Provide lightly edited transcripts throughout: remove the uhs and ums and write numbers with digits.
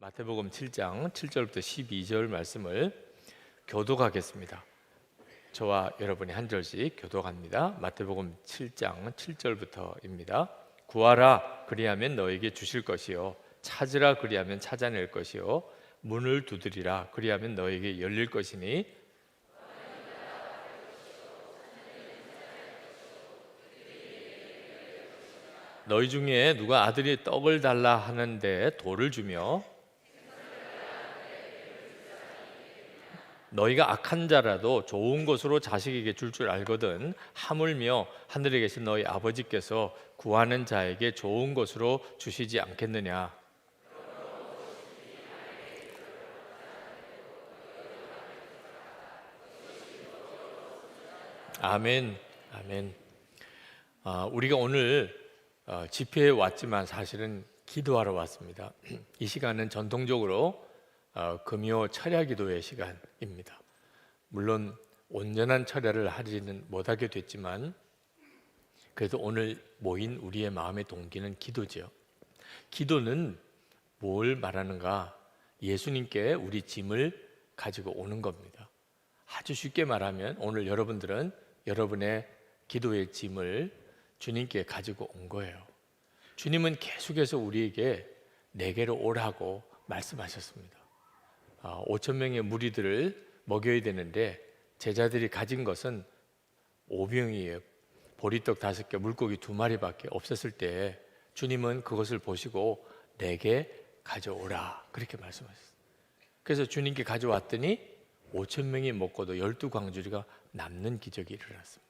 마태복음 7장 7절부터 12절 말씀을 교독하겠습니다. 저와 여러분이 한 절씩 교독합니다. 마태복음 7장 7절부터입니다. 구하라 그리하면 너에게 주실 것이요 찾으라 그리하면 찾아낼 것이요 문을 두드리라 그리하면 너에게 열릴 것이니 너희 중에 누가 아들이 떡을 달라 하는데 돌을 주며 너희가 악한 자라도 좋은 것으로 자식에게 줄 줄 알거든 하물며 하늘에 계신 너희 아버지께서 구하는 자에게 좋은 것으로 주시지 않겠느냐. 아멘. 아멘. 우리가 오늘 집회에 왔지만 사실은 기도하러 왔습니다. 이 시간은 전통적으로 금요 철야 기도의 시간입니다. 물론 온전한 철야를 하지는 못하게 됐지만 그래도 오늘 모인 우리의 마음의 동기는 기도죠. 기도는 뭘 말하는가? 예수님께 우리 짐을 가지고 오는 겁니다. 아주 쉽게 말하면 오늘 여러분들은 여러분의 기도의 짐을 주님께 가지고 온 거예요. 주님은 계속해서 우리에게 내게로 오라고 말씀하셨습니다. 5천 명의 무리들을 먹여야 되는데 제자들이 가진 것은 5병이에요. 보리떡 5개, 물고기 2마리밖에 없었을 때 주님은 그것을 보시고 내게 가져오라 그렇게 말씀하셨어요. 그래서 주님께 가져왔더니 5천 명이 먹고도 12광주리가 남는 기적이 일어났습니다.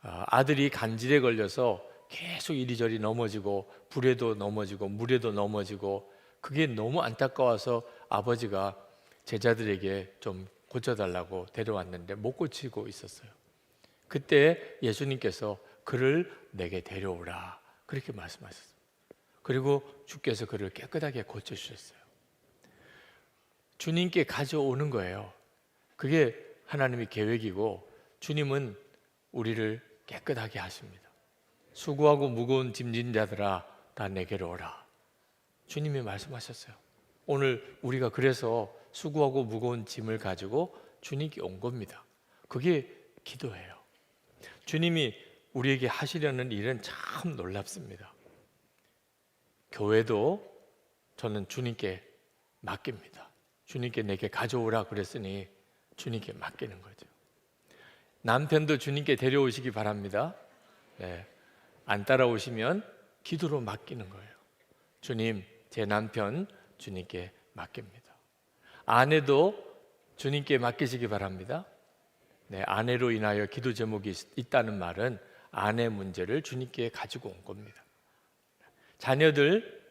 아들이 간질에 걸려서 계속 이리저리 넘어지고 불에도 넘어지고 물에도 넘어지고 그게 너무 안타까워서 아버지가 제자들에게 좀 고쳐달라고 데려왔는데 못 고치고 있었어요. 그때 예수님께서 그를 내게 데려오라 그렇게 말씀하셨어요. 그리고 주께서 그를 깨끗하게 고쳐주셨어요. 주님께 가져오는 거예요. 그게 하나님의 계획이고 주님은 우리를 깨끗하게 하십니다. 수고하고 무거운 짐진 자들아 다 내게로 오라. 주님이 말씀하셨어요. 오늘 우리가 그래서 수고하고 무거운 짐을 가지고 주님께 온 겁니다. 그게 기도예요. 주님이 우리에게 하시려는 일은 참 놀랍습니다. 교회도 저는 주님께 맡깁니다. 주님께 내게 가져오라 그랬으니 주님께 맡기는 거죠. 남편도 주님께 데려오시기 바랍니다. 네. 안 따라오시면 기도로 맡기는 거예요. 주님, 제 남편 주님께 맡깁니다. 아내도 주님께 맡기시기 바랍니다. 네, 아내로 인하여 기도 제목이 있다는 말은 아내 문제를 주님께 가지고 온 겁니다. 자녀들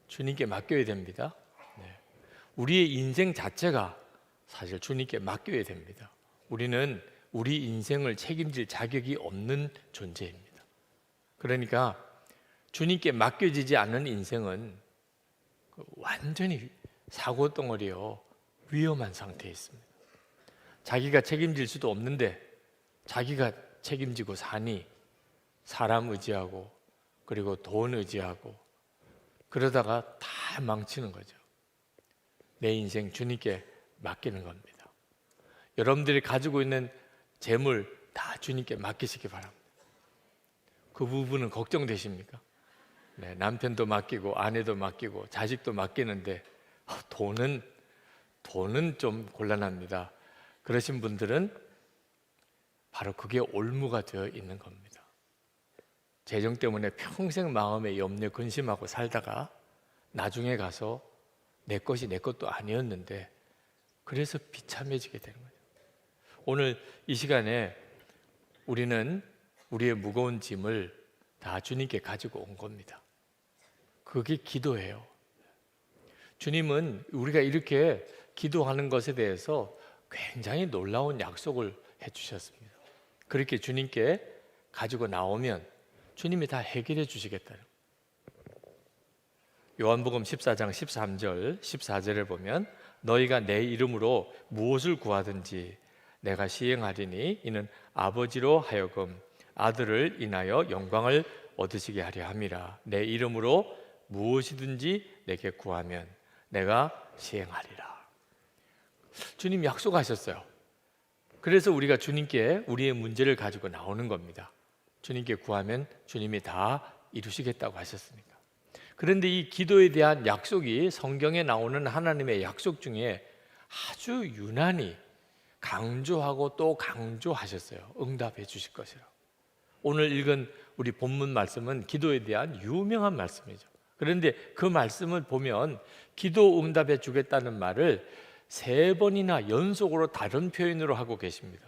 주님께 맡겨야 됩니다. 네. 우리의 인생 자체가 사실 주님께 맡겨야 됩니다. 우리는 우리 인생을 책임질 자격이 없는 존재입니다. 그러니까 주님께 맡겨지지 않는 인생은 완전히 사고덩어리요 위험한 상태에 있습니다. 자기가 책임질 수도 없는데 자기가 책임지고 사니 사람 의지하고 그리고 돈 의지하고 그러다가 다 망치는 거죠. 내 인생 주님께 맡기는 겁니다. 여러분들이 가지고 있는 재물 다 주님께 맡기시기 바랍니다. 그 부분은 걱정되십니까? 네, 남편도 맡기고 아내도 맡기고 자식도 맡기는데 돈은 좀 곤란합니다. 그러신 분들은 바로 그게 올무가 되어 있는 겁니다. 재정 때문에 평생 마음에 염려 근심하고 살다가 나중에 가서 내 것이 내 것도 아니었는데 그래서 비참해지게 되는 거예요. 오늘 이 시간에 우리는 우리의 무거운 짐을 다 주님께 가지고 온 겁니다. 그게 기도예요. 주님은 우리가 이렇게 기도하는 것에 대해서 굉장히 놀라운 약속을 해주셨습니다. 그렇게 주님께 가지고 나오면 주님이 다 해결해 주시겠다. 요한복음 14장 13절 14절에 보면 너희가 내 이름으로 무엇을 구하든지 내가 시행하리니 이는 아버지로 하여금 아들을 인하여 영광을 얻으시게 하려 함이라. 내 이름으로 무엇이든지 내게 구하면 내가 시행하리라. 주님 약속하셨어요. 그래서 우리가 주님께 우리의 문제를 가지고 나오는 겁니다. 주님께 구하면 주님이 다 이루시겠다고 하셨으니까. 그런데 이 기도에 대한 약속이 성경에 나오는 하나님의 약속 중에 아주 유난히 강조하고 또 강조하셨어요. 응답해 주실 것이라고. 오늘 읽은 우리 본문 말씀은 기도에 대한 유명한 말씀이죠. 그런데 그 말씀을 보면 기도 응답해 주겠다는 말을 3번이나 연속으로 다른 표현으로 하고 계십니다.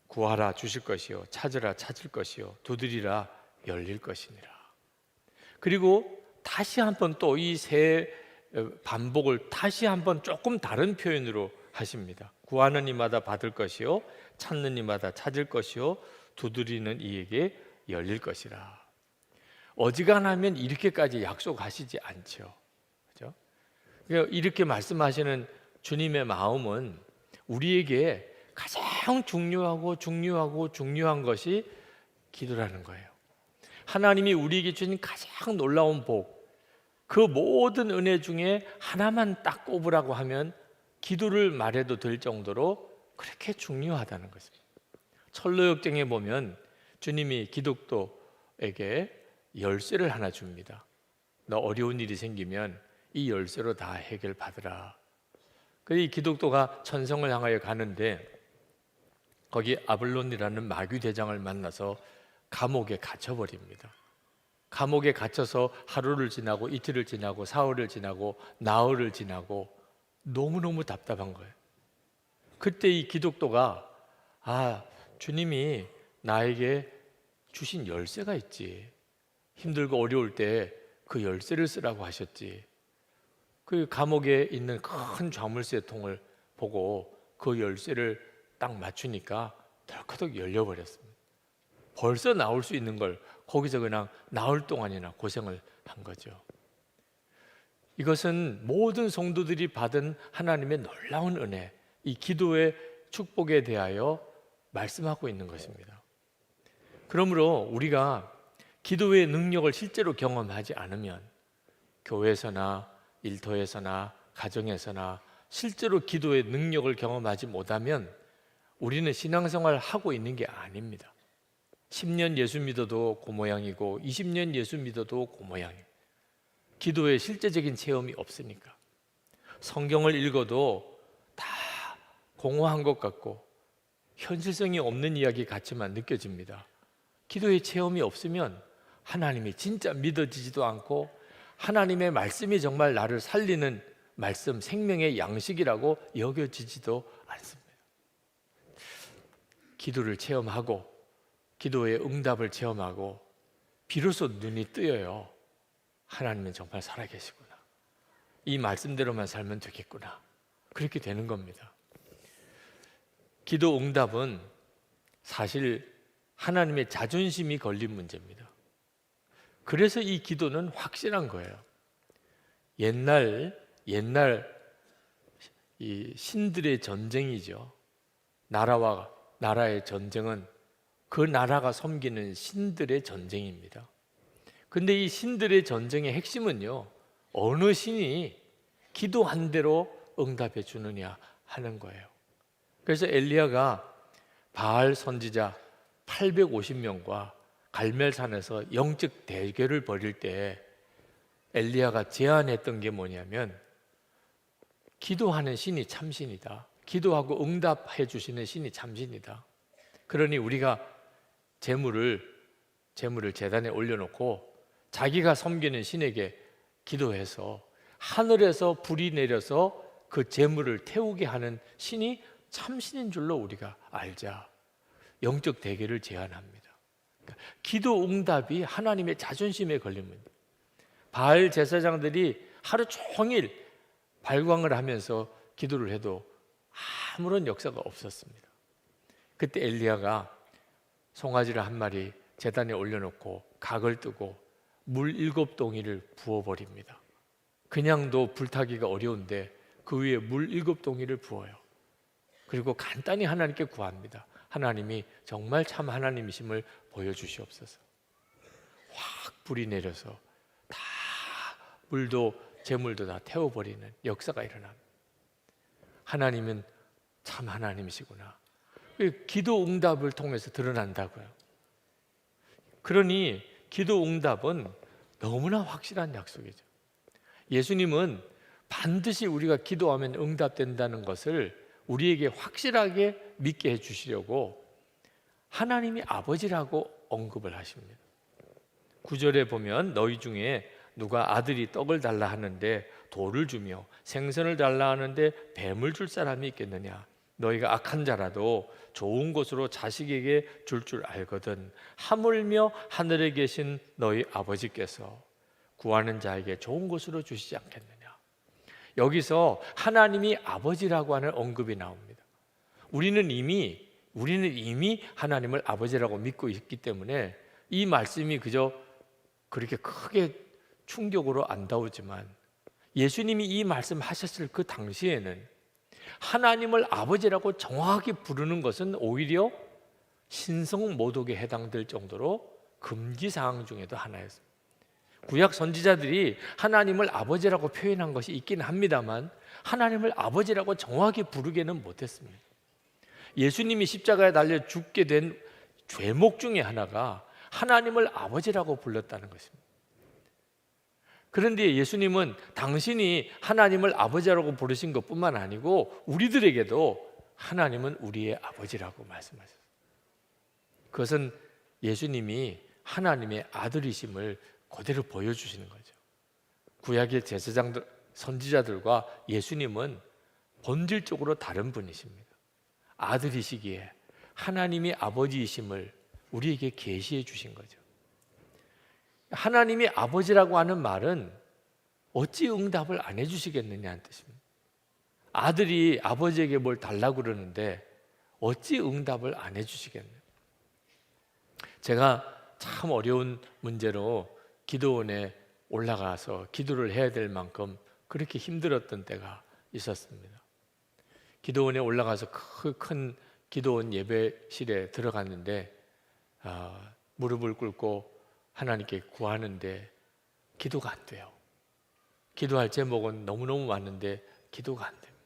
구하라 주실 것이요, 찾으라 찾을 것이요, 두드리라 열릴 것이니라. 그리고 다시 한번 또 이 세 반복을 다시 한번 조금 다른 표현으로 하십니다. 구하는 이마다 받을 것이요, 찾는 이마다 찾을 것이요, 두드리는 이에게 열릴 것이라. 어지간하면 이렇게까지 약속하시지 않죠. 그렇죠? 이렇게 말씀하시는 주님의 마음은 우리에게 가장 중요한 것이 기도라는 거예요. 하나님이 우리에게 주신 가장 놀라운 복, 그 모든 은혜 중에 하나만 딱 꼽으라고 하면 기도를 말해도 될 정도로 그렇게 중요하다는 것입니다. 철로역정에 보면 주님이 기독도에게 열쇠를 하나 줍니다. 너 어려운 일이 생기면 이 열쇠로 다 해결받으라. 이 기독도가 천성을 향하여 가는데 거기 아블론이라는 마귀 대장을 만나서 감옥에 갇혀버립니다. 감옥에 갇혀서 하루를 지나고 이틀을 지나고 사흘을 지나고 나흘을 지나고 너무너무 답답한 거예요. 그때 이 기독도가 주님이 나에게 주신 열쇠가 있지. 힘들고 어려울 때 그 열쇠를 쓰라고 하셨지. 그 감옥에 있는 큰 자물쇠 통을 보고 그 열쇠를 딱 맞추니까 덜커덕 열려버렸습니다. 벌써 나올 수 있는 걸 거기서 그냥 나올 동안이나 고생을 한 거죠. 이것은 모든 성도들이 받은 하나님의 놀라운 은혜, 이 기도의 축복에 대하여 말씀하고 있는 것입니다. 그러므로 우리가 기도의 능력을 실제로 경험하지 않으면 교회에서나 일터에서나 가정에서나 실제로 기도의 능력을 경험하지 못하면 우리는 신앙생활을 하고 있는 게 아닙니다. 10년 예수 믿어도 그 모양이고 20년 예수 믿어도 그 모양이에요. 기도의 실제적인 체험이 없으니까. 성경을 읽어도 다 공허한 것 같고 현실성이 없는 이야기 같지만 느껴집니다. 기도의 체험이 없으면 하나님이 진짜 믿어지지도 않고 하나님의 말씀이 정말 나를 살리는 말씀, 생명의 양식이라고 여겨지지도 않습니다. 기도를 체험하고 기도의 응답을 체험하고 비로소 눈이 뜨여요. 하나님은 정말 살아계시구나. 이 말씀대로만 살면 되겠구나. 그렇게 되는 겁니다. 기도 응답은 사실 하나님의 자존심이 걸린 문제입니다. 그래서 이 기도는 확실한 거예요. 옛날 이 신들의 전쟁이죠. 나라와 나라의 전쟁은 그 나라가 섬기는 신들의 전쟁입니다. 근데 이 신들의 전쟁의 핵심은요, 어느 신이 기도한 대로 응답해 주느냐 하는 거예요. 그래서 엘리야가 바알 선지자 850명과 갈멜산에서 영적 대결을 벌일 때 엘리야가 제안했던 게 뭐냐면, 기도하는 신이 참신이다. 기도하고 응답해 주시는 신이 참신이다. 그러니 우리가 제물을 제단에 올려놓고 자기가 섬기는 신에게 기도해서 하늘에서 불이 내려서 그 제물을 태우게 하는 신이 참신인 줄로 우리가 알자. 영적 대결을 제안합니다. 그러니까 기도 응답이 하나님의 자존심에 걸린 문제입니다. 바알 제사장들이 하루 종일 발광을 하면서 기도를 해도 아무런 역사가 없었습니다. 그때 엘리야가 송아지를 한 마리 제단에 올려놓고 각을 뜨고 물 7동이를 부어버립니다. 그냥도 불타기가 어려운데 그 위에 물 7동이를 부어요. 그리고 간단히 하나님께 구합니다. 하나님이 정말 참 하나님이심을 보여주시옵소서. 확 불이 내려서 다 물도 재물도 다 태워버리는 역사가 일어납니다. 하나님은 참 하나님이시구나. 기도 응답을 통해서 드러난다고요. 그러니 기도 응답은 너무나 확실한 약속이죠. 예수님은 반드시 우리가 기도하면 응답된다는 것을 우리에게 확실하게 믿게 해주시려고 하나님이 아버지라고 언급을 하십니다. 9절에 보면 너희 중에 누가 아들이 떡을 달라 하는데 돌을 주며 생선을 달라 하는데 뱀을 줄 사람이 있겠느냐? 너희가 악한 자라도 좋은 것으로 자식에게 줄 줄 알거든. 하물며 하늘에 계신 너희 아버지께서 구하는 자에게 좋은 것으로 주시지 않겠느냐? 여기서 하나님이 아버지라고 하는 언급이 나옵니다. 우리는 이미 하나님을 아버지라고 믿고 있기 때문에 이 말씀이 그저 그렇게 크게 충격으로 안 다오지만, 예수님이 이 말씀하셨을 그 당시에는 하나님을 아버지라고 정확히 부르는 것은 오히려 신성 모독에 해당될 정도로 금지 사항 중에도 하나였습니다. 구약 선지자들이 하나님을 아버지라고 표현한 것이 있긴 합니다만 하나님을 아버지라고 정확히 부르기는 못했습니다. 예수님이 십자가에 달려 죽게 된 죄목 중에 하나가 하나님을 아버지라고 불렀다는 것입니다. 그런데 예수님은 당신이 하나님을 아버지라고 부르신 것뿐만 아니고 우리들에게도 하나님은 우리의 아버지라고 말씀하셨어요. 그것은 예수님이 하나님의 아들이심을 그대로 보여주시는 거죠. 구약의 제사장들, 선지자들과 예수님은 본질적으로 다른 분이십니다. 아들이시기에 하나님이 아버지이심을 우리에게 계시해 주신 거죠. 하나님이 아버지라고 하는 말은 어찌 응답을 안 해주시겠느냐는 뜻입니다. 아들이 아버지에게 뭘 달라고 그러는데 어찌 응답을 안 해주시겠느냐. 제가 참 어려운 문제로 기도원에 올라가서 기도를 해야 될 만큼 그렇게 힘들었던 때가 있었습니다. 기도원에 올라가서 큰 기도원 예배실에 들어갔는데 무릎을 꿇고 하나님께 구하는데 기도가 안 돼요. 기도할 제목은 너무너무 많은데 기도가 안 됩니다.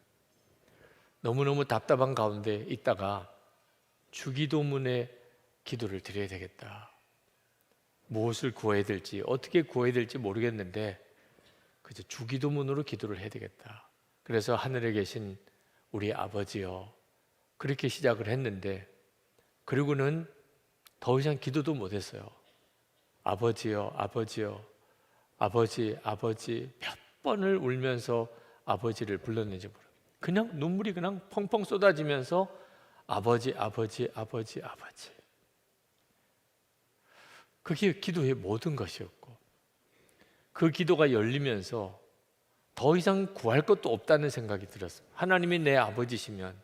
너무너무 답답한 가운데 있다가 주기도문에 기도를 드려야 되겠다. 무엇을 구해야 될지, 어떻게 구해야 될지 모르겠는데 그저 주기도문으로 기도를 해야 되겠다. 그래서 하늘에 계신 우리 아버지여, 그렇게 시작을 했는데 그리고는 더 이상 기도도 못했어요. 아버지여, 아버지여, 아버지, 아버지 몇 번을 울면서 아버지를 불렀는지 모르겠어요. 그냥 눈물이 그냥 펑펑 쏟아지면서 아버지, 아버지, 아버지, 아버지. 그게 기도의 모든 것이었고, 그 기도가 열리면서 더 이상 구할 것도 없다는 생각이 들었어요. 하나님이 내 아버지시면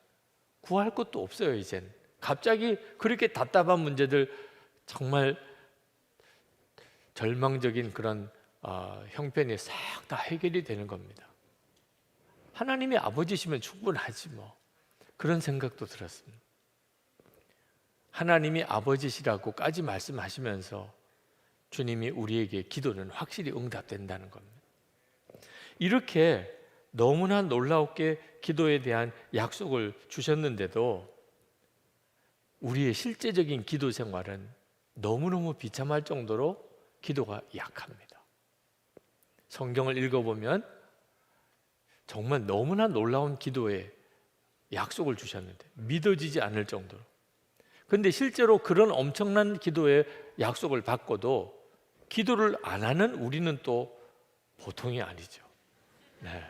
구할 것도 없어요. 이젠 갑자기 그렇게 답답한 문제들, 정말 절망적인 그런 형편이 싹 다 해결이 되는 겁니다. 하나님이 아버지시면 충분하지 뭐, 그런 생각도 들었습니다. 하나님이 아버지시라고까지 말씀하시면서 주님이 우리에게 기도는 확실히 응답된다는 겁니다. 이렇게 너무나 놀라웠게 기도에 대한 약속을 주셨는데도 우리의 실제적인 기도 생활은 너무너무 비참할 정도로 기도가 약합니다. 성경을 읽어보면 정말 너무나 놀라운 기도에 약속을 주셨는데 믿어지지 않을 정도로. 그런데 실제로 그런 엄청난 기도의 약속을 받고도 기도를 안 하는 우리는 또 보통이 아니죠. 네.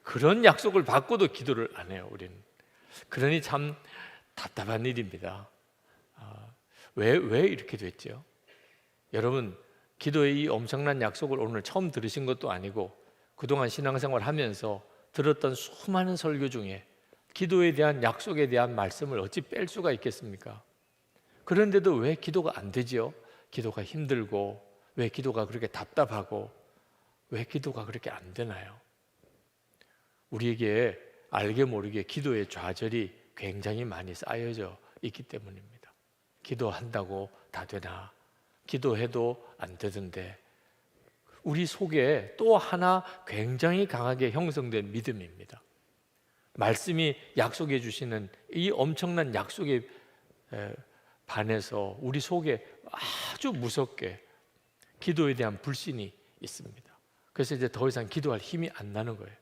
그런 약속을 받고도 기도를 안 해요, 우리는. 그러니 참 답답한 일입니다. 왜 이렇게 됐죠? 여러분, 기도의 이 엄청난 약속을 오늘 처음 들으신 것도 아니고 그동안 신앙생활 하면서 들었던 수많은 설교 중에 기도에 대한 약속에 대한 말씀을 어찌 뺄 수가 있겠습니까? 그런데도 왜 기도가 안 되지요? 기도가 힘들고, 왜 기도가 그렇게 답답하고, 왜 기도가 그렇게 안 되나요? 우리에게 알게 모르게 기도의 좌절이 굉장히 많이 쌓여져 있기 때문입니다. 기도한다고 다 되나? 기도해도 안 되던데. 우리 속에 또 하나 굉장히 강하게 형성된 믿음입니다. 말씀이 약속해 주시는 이 엄청난 약속에 반해서 우리 속에 아주 무섭게 기도에 대한 불신이 있습니다. 그래서 이제 더 이상 기도할 힘이 안 나는 거예요.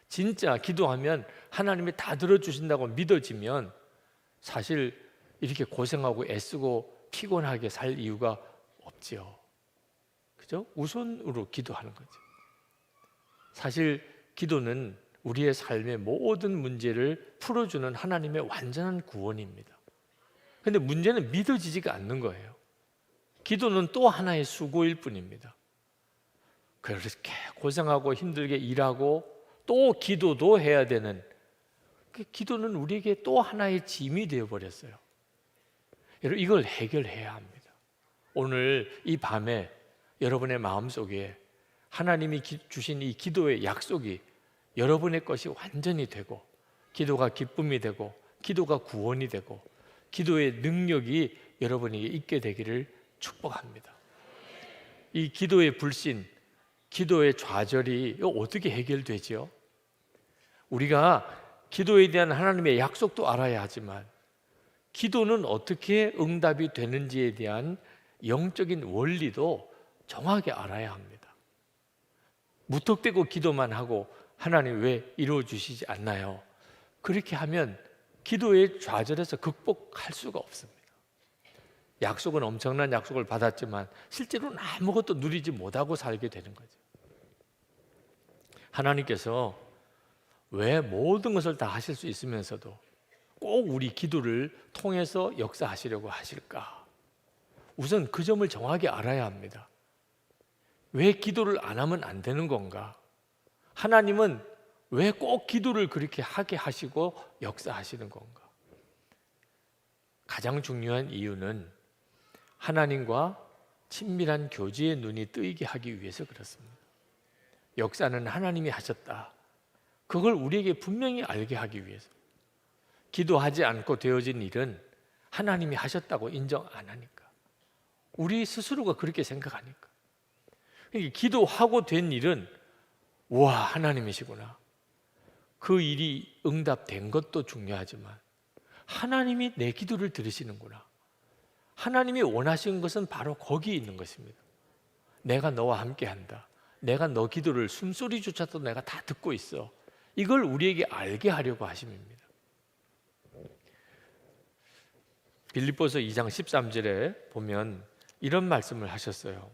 진짜 기도하면 하나님이 다 들어주신다고 믿어지면 사실 이렇게 고생하고 애쓰고 피곤하게 살 이유가 없지요. 그죠? 우선으로 기도하는 거죠. 사실 기도는 우리의 삶의 모든 문제를 풀어주는 하나님의 완전한 구원입니다. 근데 문제는 믿어지지가 않는 거예요. 기도는 또 하나의 수고일 뿐입니다. 그렇게 고생하고 힘들게 일하고 또 기도도 해야 되는, 기도는 우리에게 또 하나의 짐이 되어버렸어요. 여러분, 이걸 해결해야 합니다. 오늘 이 밤에 여러분의 마음속에 하나님이 주신 이 기도의 약속이 여러분의 것이 완전히 되고, 기도가 기쁨이 되고, 기도가 구원이 되고, 기도의 능력이 여러분에게 있게 되기를 축복합니다. 이 기도의 불신, 기도의 좌절이 어떻게 해결되지요? 우리가 기도에 대한 하나님의 약속도 알아야 하지만 기도는 어떻게 응답이 되는지에 대한 영적인 원리도 정확히 알아야 합니다. 무턱대고 기도만 하고 하나님 왜 이루어 주시지 않나요? 그렇게 하면 기도의 좌절에서 극복할 수가 없습니다. 약속은 엄청난 약속을 받았지만 실제로는 아무것도 누리지 못하고 살게 되는 거죠. 하나님께서 왜 모든 것을 다 하실 수 있으면서도 꼭 우리 기도를 통해서 역사하시려고 하실까? 우선 그 점을 정확히 알아야 합니다. 왜 기도를 안 하면 안 되는 건가? 하나님은 왜 꼭 기도를 그렇게 하게 하시고 역사하시는 건가? 가장 중요한 이유는 하나님과 친밀한 교제의 눈이 뜨이게 하기 위해서 그렇습니다. 역사는 하나님이 하셨다. 그걸 우리에게 분명히 알게 하기 위해서. 기도하지 않고 되어진 일은 하나님이 하셨다고 인정 안 하니까. 우리 스스로가 그렇게 생각하니까. 기도하고 된 일은 와, 하나님이시구나. 그 일이 응답된 것도 중요하지만 하나님이 내 기도를 들으시는구나. 하나님이 원하시는 것은 바로 거기 있는 것입니다. 내가 너와 함께 한다. 내가 너 기도를 숨소리조차도 내가 다 듣고 있어. 이걸 우리에게 알게 하려고 하심입니다. 빌립보서 2장 13절에 보면 이런 말씀을 하셨어요.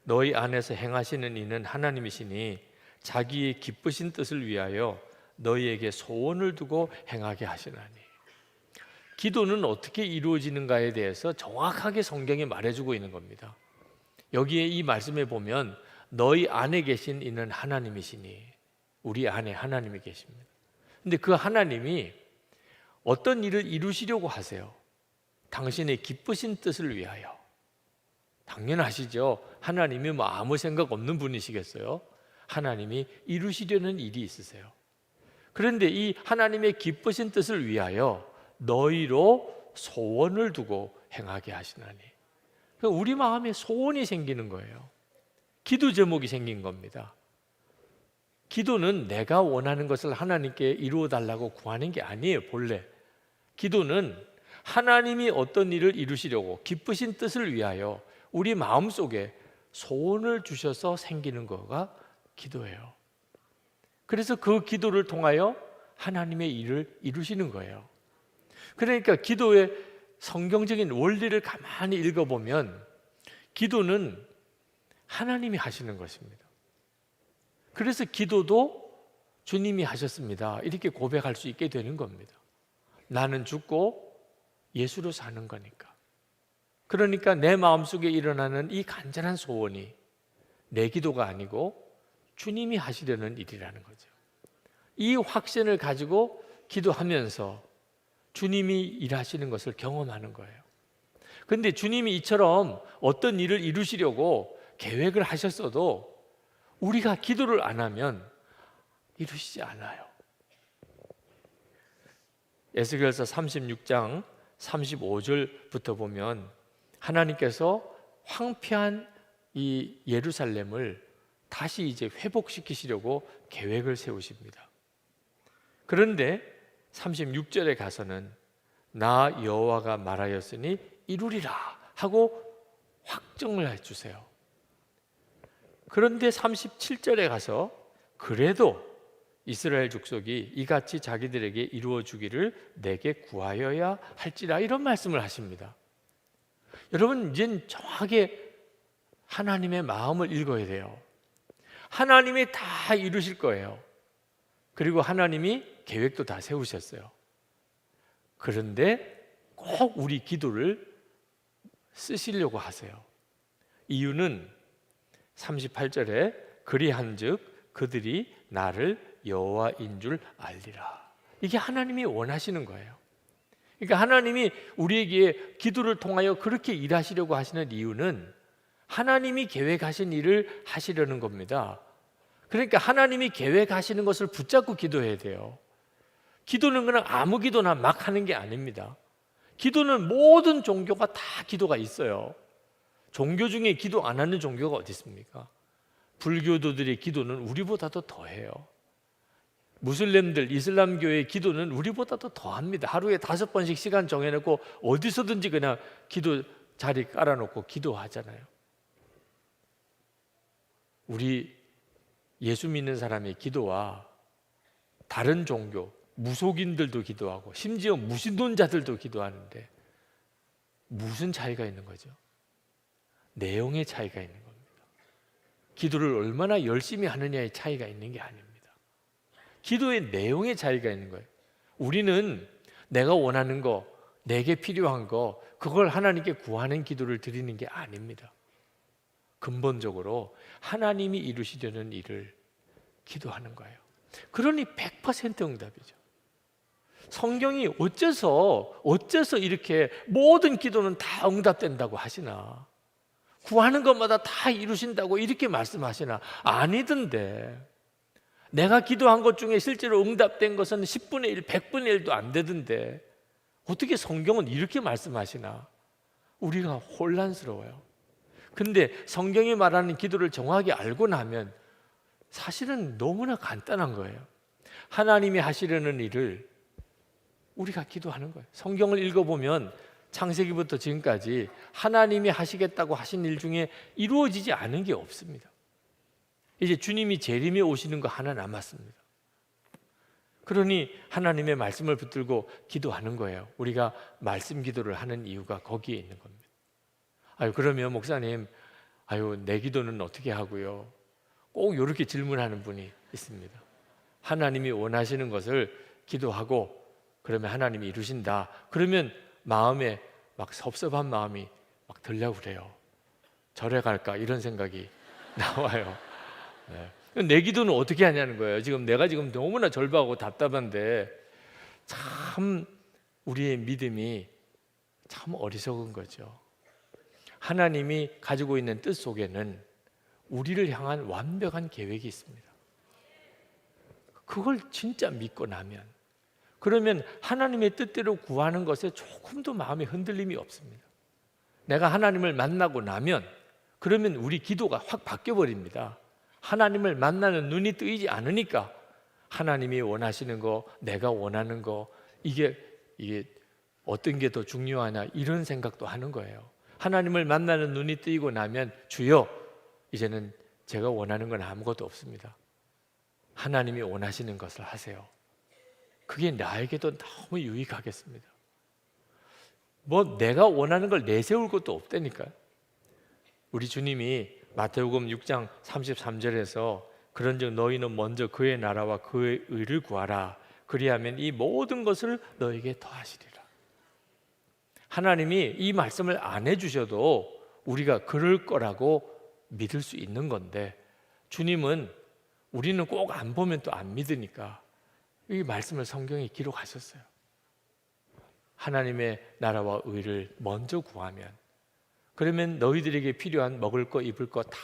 너희 안에서 행하시는 이는 하나님이시니 자기의 기쁘신 뜻을 위하여 너희에게 소원을 두고 행하게 하시나니. 기도는 어떻게 이루어지는가에 대해서 정확하게 성경이 말해주고 있는 겁니다. 여기에 이 말씀에 보면 너희 안에 계신 이는 하나님이시니, 우리 안에 하나님이 계십니다. 근데 그 하나님이 어떤 일을 이루시려고 하세요? 당신의 기쁘신 뜻을 위하여. 당연하시죠. 하나님이 뭐 아무 생각 없는 분이시겠어요? 하나님이 이루시려는 일이 있으세요. 그런데 이 하나님의 기쁘신 뜻을 위하여 너희로 소원을 두고 행하게 하시나니. 우리 마음에 소원이 생기는 거예요. 기도 제목이 생긴 겁니다. 기도는 내가 원하는 것을 하나님께 이루어 달라고 구하는 게 아니에요. 본래 기도는 하나님이 어떤 일을 이루시려고 기쁘신 뜻을 위하여 우리 마음속에 소원을 주셔서 생기는 거가 기도예요. 그래서 그 기도를 통하여 하나님의 일을 이루시는 거예요. 그러니까 기도의 성경적인 원리를 가만히 읽어보면 기도는 하나님이 하시는 것입니다. 그래서 기도도 주님이 하셨습니다. 이렇게 고백할 수 있게 되는 겁니다. 나는 죽고 예수로 사는 거니까. 그러니까 내 마음속에 일어나는 이 간절한 소원이 내 기도가 아니고 주님이 하시려는 일이라는 거죠. 이 확신을 가지고 기도하면서 주님이 일하시는 것을 경험하는 거예요. 그런데 주님이 이처럼 어떤 일을 이루시려고 계획을 하셨어도 우리가 기도를 안 하면 이루시지 않아요. 에스겔서 36장 35절부터 보면 하나님께서 황폐한 이 예루살렘을 다시 이제 회복시키시려고 계획을 세우십니다. 그런데 36절에 가서는 나 여호와가 말하였으니 이루리라 하고 확정을 해주세요. 그런데 37절에 가서 그래도 이스라엘 족속이 이같이 자기들에게 이루어 주기를 내게 구하여야 할지라 이런 말씀을 하십니다. 여러분, 이젠 정확하게 하나님의 마음을 읽어야 돼요. 하나님이 다 이루실 거예요. 그리고 하나님이 계획도 다 세우셨어요. 그런데 꼭 우리 기도를 쓰시려고 하세요. 이유는 38절에 그리한즉 그들이 나를 여호와인 줄 알리라. 이게 하나님이 원하시는 거예요. 그러니까 하나님이 우리에게 기도를 통하여 그렇게 일하시려고 하시는 이유는 하나님이 계획하신 일을 하시려는 겁니다. 그러니까 하나님이 계획하시는 것을 붙잡고 기도해야 돼요. 기도는 그냥 아무 기도나 막 하는 게 아닙니다. 기도는 모든 종교가 다 기도가 있어요. 종교 중에 기도 안 하는 종교가 어디 있습니까? 불교도들의 기도는 우리보다도 더해요. 무슬림들, 이슬람교의 기도는 우리보다도 더합니다. 하루에 5번씩 시간 정해놓고 어디서든지 그냥 기도 자리 깔아놓고 기도하잖아요. 우리 예수 믿는 사람의 기도와 다른 종교, 무속인들도 기도하고 심지어 무신론자들도 기도하는데 무슨 차이가 있는 거죠? 내용의 차이가 있는 겁니다. 기도를 얼마나 열심히 하느냐의 차이가 있는 게 아닙니다. 기도의 내용의 차이가 있는 거예요. 우리는 내가 원하는 거, 내게 필요한 거, 그걸 하나님께 구하는 기도를 드리는 게 아닙니다. 근본적으로 하나님이 이루시려는 일을 기도하는 거예요. 그러니 100% 응답이죠. 성경이 어째서 이렇게 모든 기도는 다 응답된다고 하시나? 구하는 것마다 다 이루신다고 이렇게 말씀하시나? 아니던데. 내가 기도한 것 중에 실제로 응답된 것은 10분의 1, 100분의 1도 안 되던데 어떻게 성경은 이렇게 말씀하시나? 우리가 혼란스러워요. 근데 성경이 말하는 기도를 정확히 알고 나면 사실은 너무나 간단한 거예요. 하나님이 하시려는 일을 우리가 기도하는 거예요. 성경을 읽어보면 창세기부터 지금까지 하나님이 하시겠다고 하신 일 중에 이루어지지 않은 게 없습니다. 이제 주님이 재림에 오시는 거 하나 남았습니다. 그러니 하나님의 말씀을 붙들고 기도하는 거예요. 우리가 말씀 기도를 하는 이유가 거기에 있는 겁니다. 그러면 목사님, 내 기도는 어떻게 하고요? 꼭 이렇게 질문하는 분이 있습니다. 하나님이 원하시는 것을 기도하고 그러면 하나님이 이루신다. 그러면 마음에 막 섭섭한 마음이 막 들려고 그래요. 절에 갈까 이런 생각이 나와요. 네. 내 기도는 어떻게 하냐는 거예요. 내가 너무나 절박하고 답답한데 참 우리의 믿음이 참 어리석은 거죠. 하나님이 가지고 있는 뜻 속에는 우리를 향한 완벽한 계획이 있습니다. 그걸 진짜 믿고 나면 그러면 하나님의 뜻대로 구하는 것에 조금도 마음의 흔들림이 없습니다. 내가 하나님을 만나고 나면 그러면 우리 기도가 확 바뀌어버립니다. 하나님을 만나는 눈이 뜨이지 않으니까 하나님이 원하시는 거, 내가 원하는 거 이게 어떤 게 더 중요하냐 이런 생각도 하는 거예요. 하나님을 만나는 눈이 뜨이고 나면 주여 이제는 제가 원하는 건 아무것도 없습니다. 하나님이 원하시는 것을 하세요. 그게 나에게도 너무 유익하겠습니다. 내가 원하는 걸 내세울 것도 없다니까요. 우리 주님이 마태복음 6장 33절에서 그런즉 너희는 먼저 그의 나라와 그의 의를 구하라. 그리하면 이 모든 것을 너에게 더하시리라. 하나님이 이 말씀을 안 해주셔도 우리가 그럴 거라고 믿을 수 있는 건데 주님은 우리는 꼭 안 보면 또 안 믿으니까 이 말씀을 성경에 기록하셨어요. 하나님의 나라와 의를 먼저 구하면 그러면 너희들에게 필요한 먹을 거 입을 거 다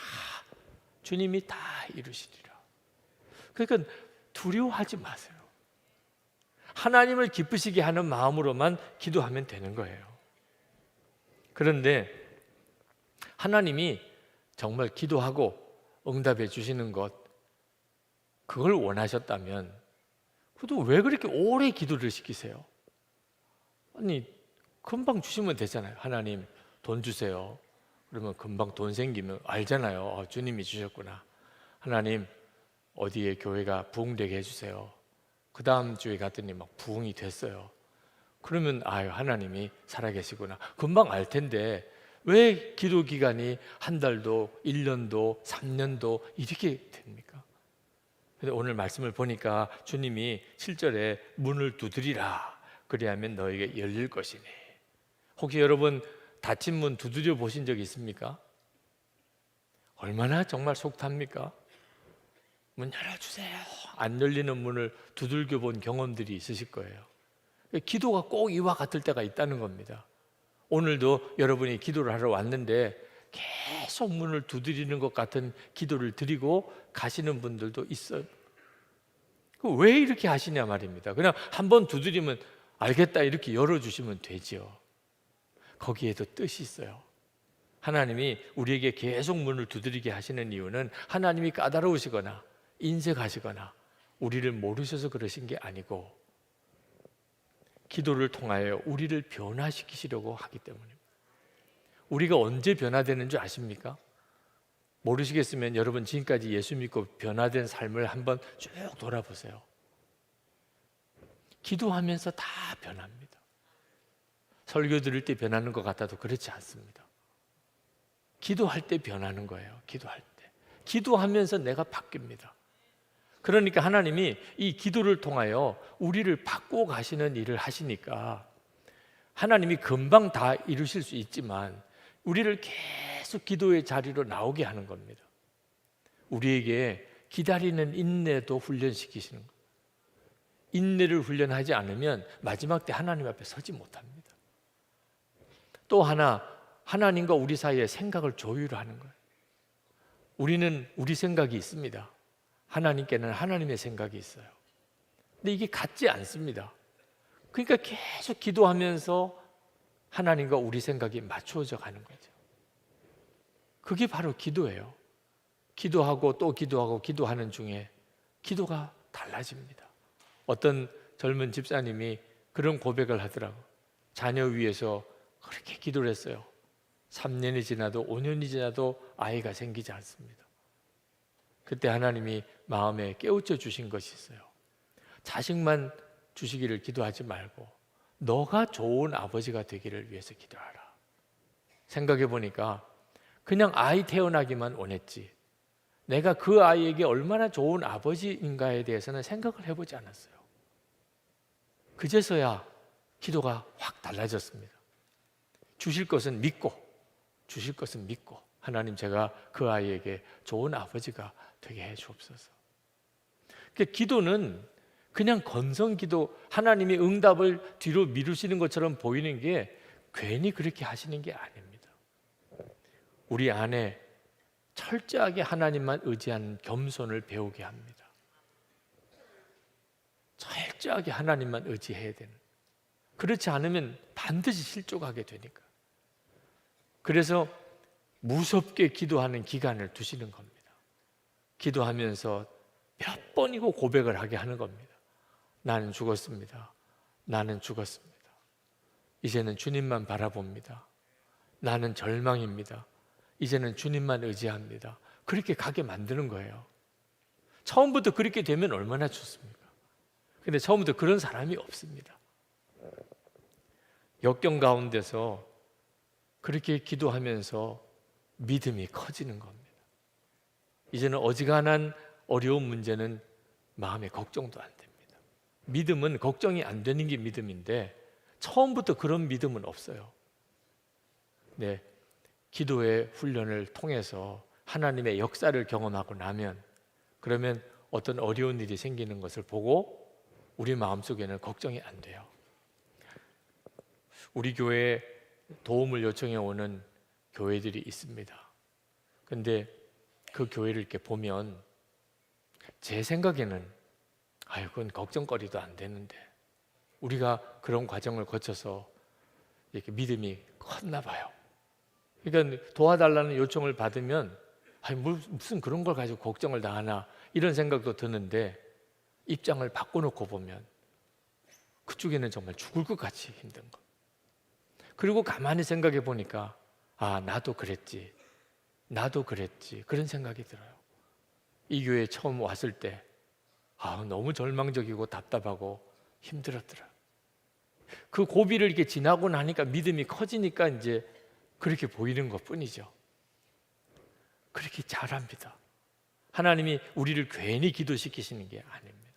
주님이 다 이루시리라. 그러니까 두려워하지 마세요. 하나님을 기쁘시게 하는 마음으로만 기도하면 되는 거예요. 그런데 하나님이 정말 기도하고 응답해 주시는 것, 그걸 원하셨다면 그래도 왜 그렇게 오래 기도를 시키세요? 아니, 금방 주시면 되잖아요. 하나님 돈 주세요. 그러면 금방 돈 생기면 알잖아요. 주님이 주셨구나. 하나님 어디에 교회가 부흥되게 해주세요. 그 다음 주에 갔더니 막 부흥이 됐어요. 그러면 아유, 하나님이 살아계시구나. 금방 알 텐데 왜 기도 기간이 한 달도 1년도 3년도 이렇게 됩니까? 근데 오늘 말씀을 보니까 주님이 7절에 문을 두드리라. 그리하면 너에게 열릴 것이니. 혹시 여러분 닫힌 문 두드려 보신 적 있습니까? 얼마나 정말 속 탑니까? 문 열어주세요. 안 열리는 문을 두들겨 본 경험들이 있으실 거예요. 기도가 꼭 이와 같을 때가 있다는 겁니다. 오늘도 여러분이 기도를 하러 왔는데 계속 문을 두드리는 것 같은 기도를 드리고 가시는 분들도 있어요. 왜 이렇게 하시냐 말입니다. 그냥 한번 두드리면 알겠다 이렇게 열어주시면 되지요. 거기에도 뜻이 있어요. 하나님이 우리에게 계속 문을 두드리게 하시는 이유는 하나님이 까다로우시거나 인색하시거나 우리를 모르셔서 그러신 게 아니고 기도를 통하여 우리를 변화시키시려고 하기 때문입니다. 우리가 언제 변화되는 줄 아십니까? 모르시겠으면 여러분 지금까지 예수 믿고 변화된 삶을 한번 쭉 돌아보세요. 기도하면서 다 변합니다. 설교 들을 때 변하는 것 같아도 그렇지 않습니다. 기도할 때 변하는 거예요. 기도할 때. 기도하면서 내가 바뀝니다. 그러니까 하나님이 이 기도를 통하여 우리를 바꾸어 가시는 일을 하시니까 하나님이 금방 다 이루실 수 있지만 우리를 계속 기도의 자리로 나오게 하는 겁니다. 우리에게 기다리는 인내도 훈련시키시는 거예요. 인내를 훈련하지 않으면 마지막 때 하나님 앞에 서지 못합니다. 또 하나, 하나님과 우리 사이에 생각을 조율하는 거예요. 우리는 우리 생각이 있습니다. 하나님께는 하나님의 생각이 있어요. 근데 이게 같지 않습니다. 그러니까 계속 기도하면서 하나님과 우리 생각이 맞추어져 가는 거죠. 그게 바로 기도예요. 기도하고 또 기도하고 기도하는 중에 기도가 달라집니다. 어떤 젊은 집사님이 그런 고백을 하더라고요. 자녀 위해서 그렇게 기도를 했어요. 3년이 지나도 5년이 지나도 아이가 생기지 않습니다. 그때 하나님이 마음에 깨우쳐 주신 것이 있어요. 자식만 주시기를 기도하지 말고 너가 좋은 아버지가 되기를 위해서 기도하라. 생각해 보니까 그냥 아이 태어나기만 원했지 내가 그 아이에게 얼마나 좋은 아버지인가에 대해서는 생각을 해보지 않았어요. 그제서야 기도가 확 달라졌습니다. 주실 것은 믿고 하나님 제가 그 아이에게 좋은 아버지가 되게 해 주옵소서. 그러니까 기도는 그냥 건성기도, 하나님이 응답을 뒤로 미루시는 것처럼 보이는 게 괜히 그렇게 하시는 게 아닙니다. 우리 안에 철저하게 하나님만 의지하는 겸손을 배우게 합니다. 철저하게 하나님만 의지해야 되는. 그렇지 않으면 반드시 실족하게 되니까. 그래서 무섭게 기도하는 기간을 두시는 겁니다. 기도하면서 몇 번이고 고백을 하게 하는 겁니다. 나는 죽었습니다. 나는 죽었습니다. 이제는 주님만 바라봅니다. 나는 절망입니다. 이제는 주님만 의지합니다. 그렇게 가게 만드는 거예요. 처음부터 그렇게 되면 얼마나 좋습니까? 근데 처음부터 그런 사람이 없습니다. 역경 가운데서 그렇게 기도하면서 믿음이 커지는 겁니다. 이제는 어지간한 어려운 문제는 마음에 걱정도 안 됩니다. 믿음은 걱정이 안 되는 게 믿음인데 처음부터 그런 믿음은 없어요. 네, 기도의 훈련을 통해서 하나님의 역사를 경험하고 나면 그러면 어떤 어려운 일이 생기는 것을 보고 우리 마음속에는 걱정이 안 돼요. 우리 교회에 도움을 요청해 오는 교회들이 있습니다. 근데 그 교회를 이렇게 보면 제 생각에는 그건 걱정거리도 안 되는데 우리가 그런 과정을 거쳐서 이렇게 믿음이 컸나 봐요. 그러니까 도와달라는 요청을 받으면 아니 무슨 그런 걸 가지고 걱정을 다 하나 이런 생각도 드는데 입장을 바꿔놓고 보면 그쪽에는 정말 죽을 것 같이 힘든 거. 그리고 가만히 생각해 보니까 나도 그랬지 그런 생각이 들어요. 이 교회에 처음 왔을 때 너무 절망적이고 답답하고 힘들었더라. 그 고비를 이렇게 지나고 나니까 믿음이 커지니까 이제 그렇게 보이는 것 뿐이죠. 그렇게 잘합니다. 하나님이 우리를 괜히 기도시키시는 게 아닙니다.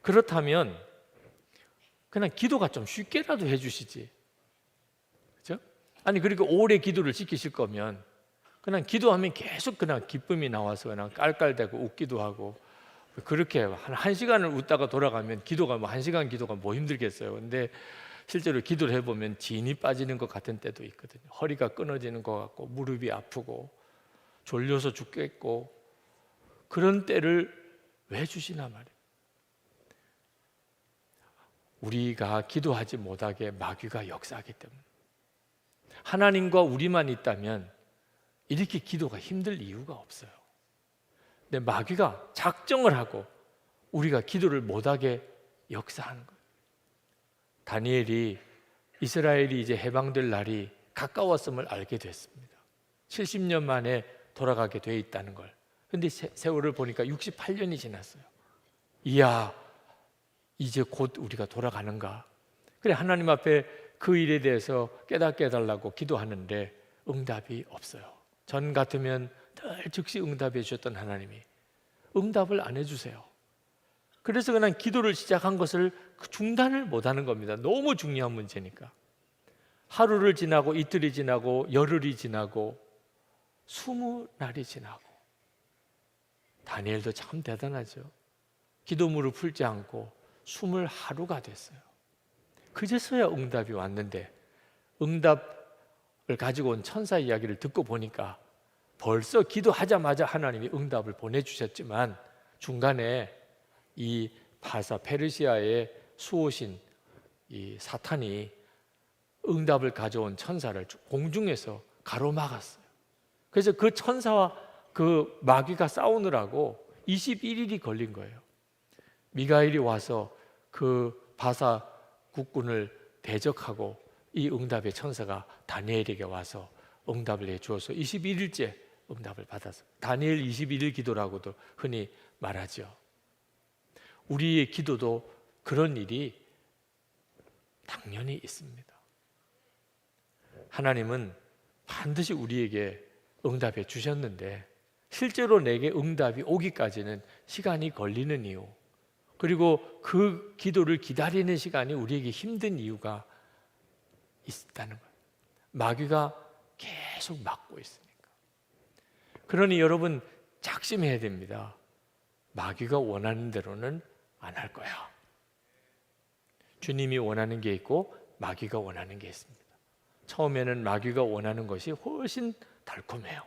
그렇다면 그냥 기도가 좀 쉽게라도 해주시지, 그렇죠? 아니 그렇게 오래 기도를 시키실 거면 그냥 기도하면 계속 그냥 기쁨이 나와서 그냥 깔깔대고 웃기도 하고 그렇게 한 시간을 웃다가 돌아가면 기도가 한 시간 기도가 힘들겠어요. 근데 실제로 기도를 해보면 진이 빠지는 것 같은 때도 있거든요. 허리가 끊어지는 것 같고 무릎이 아프고 졸려서 죽겠고 그런 때를 왜 주시나 말이에요. 우리가 기도하지 못하게 마귀가 역사하기 때문에. 하나님과 우리만 있다면 이렇게 기도가 힘들 이유가 없어요. 근데 마귀가 작정을 하고 우리가 기도를 못하게 역사하는 거예요. 다니엘이 이스라엘이 이제 해방될 날이 가까웠음을 알게 됐습니다. 70년 만에 돌아가게 돼 있다는 걸. 근데 세월을 보니까 68년이 지났어요. 이야, 이제 곧 우리가 돌아가는가? 그래 하나님 앞에 그 일에 대해서 깨닫게 해달라고 기도하는데 응답이 없어요. 전 같으면 늘 즉시 응답해 주셨던 하나님이 응답을 안 해주세요. 그래서 그냥 기도를 시작한 것을 중단을 못하는 겁니다. 너무 중요한 문제니까. 하루를 지나고 이틀이 지나고 열흘이 지나고 20날이 지나고 다니엘도 참 대단하죠. 기도문을 풀지 않고 20하루가 됐어요. 그제서야 응답이 왔는데 응답을 가지고 온 천사 이야기를 듣고 보니까 벌써 기도하자마자 하나님이 응답을 보내주셨지만 중간에 이 페르시아의 수호신 이 사탄이 응답을 가져온 천사를 공중에서 가로막았어요. 그래서 그 천사와 그 마귀가 싸우느라고 21일이 걸린 거예요. 미가엘이 와서 그 바사 국군을 대적하고 이 응답의 천사가 다니엘에게 와서 응답을 해주어서 21일째 응답을 받았어요. 다니엘 21일 기도라고도 흔히 말하죠. 우리의 기도도 그런 일이 당연히 있습니다. 하나님은 반드시 우리에게 응답해 주셨는데 실제로 내게 응답이 오기까지는 시간이 걸리는 이유, 그리고 그 기도를 기다리는 시간이 우리에게 힘든 이유가 있다는 거예요. 마귀가 계속 막고 있으니까. 그러니 여러분 작심해야 됩니다. 마귀가 원하는 대로는 안 할 거야. 주님이 원하는 게 있고 마귀가 원하는 게 있습니다. 처음에는 마귀가 원하는 것이 훨씬 달콤해요.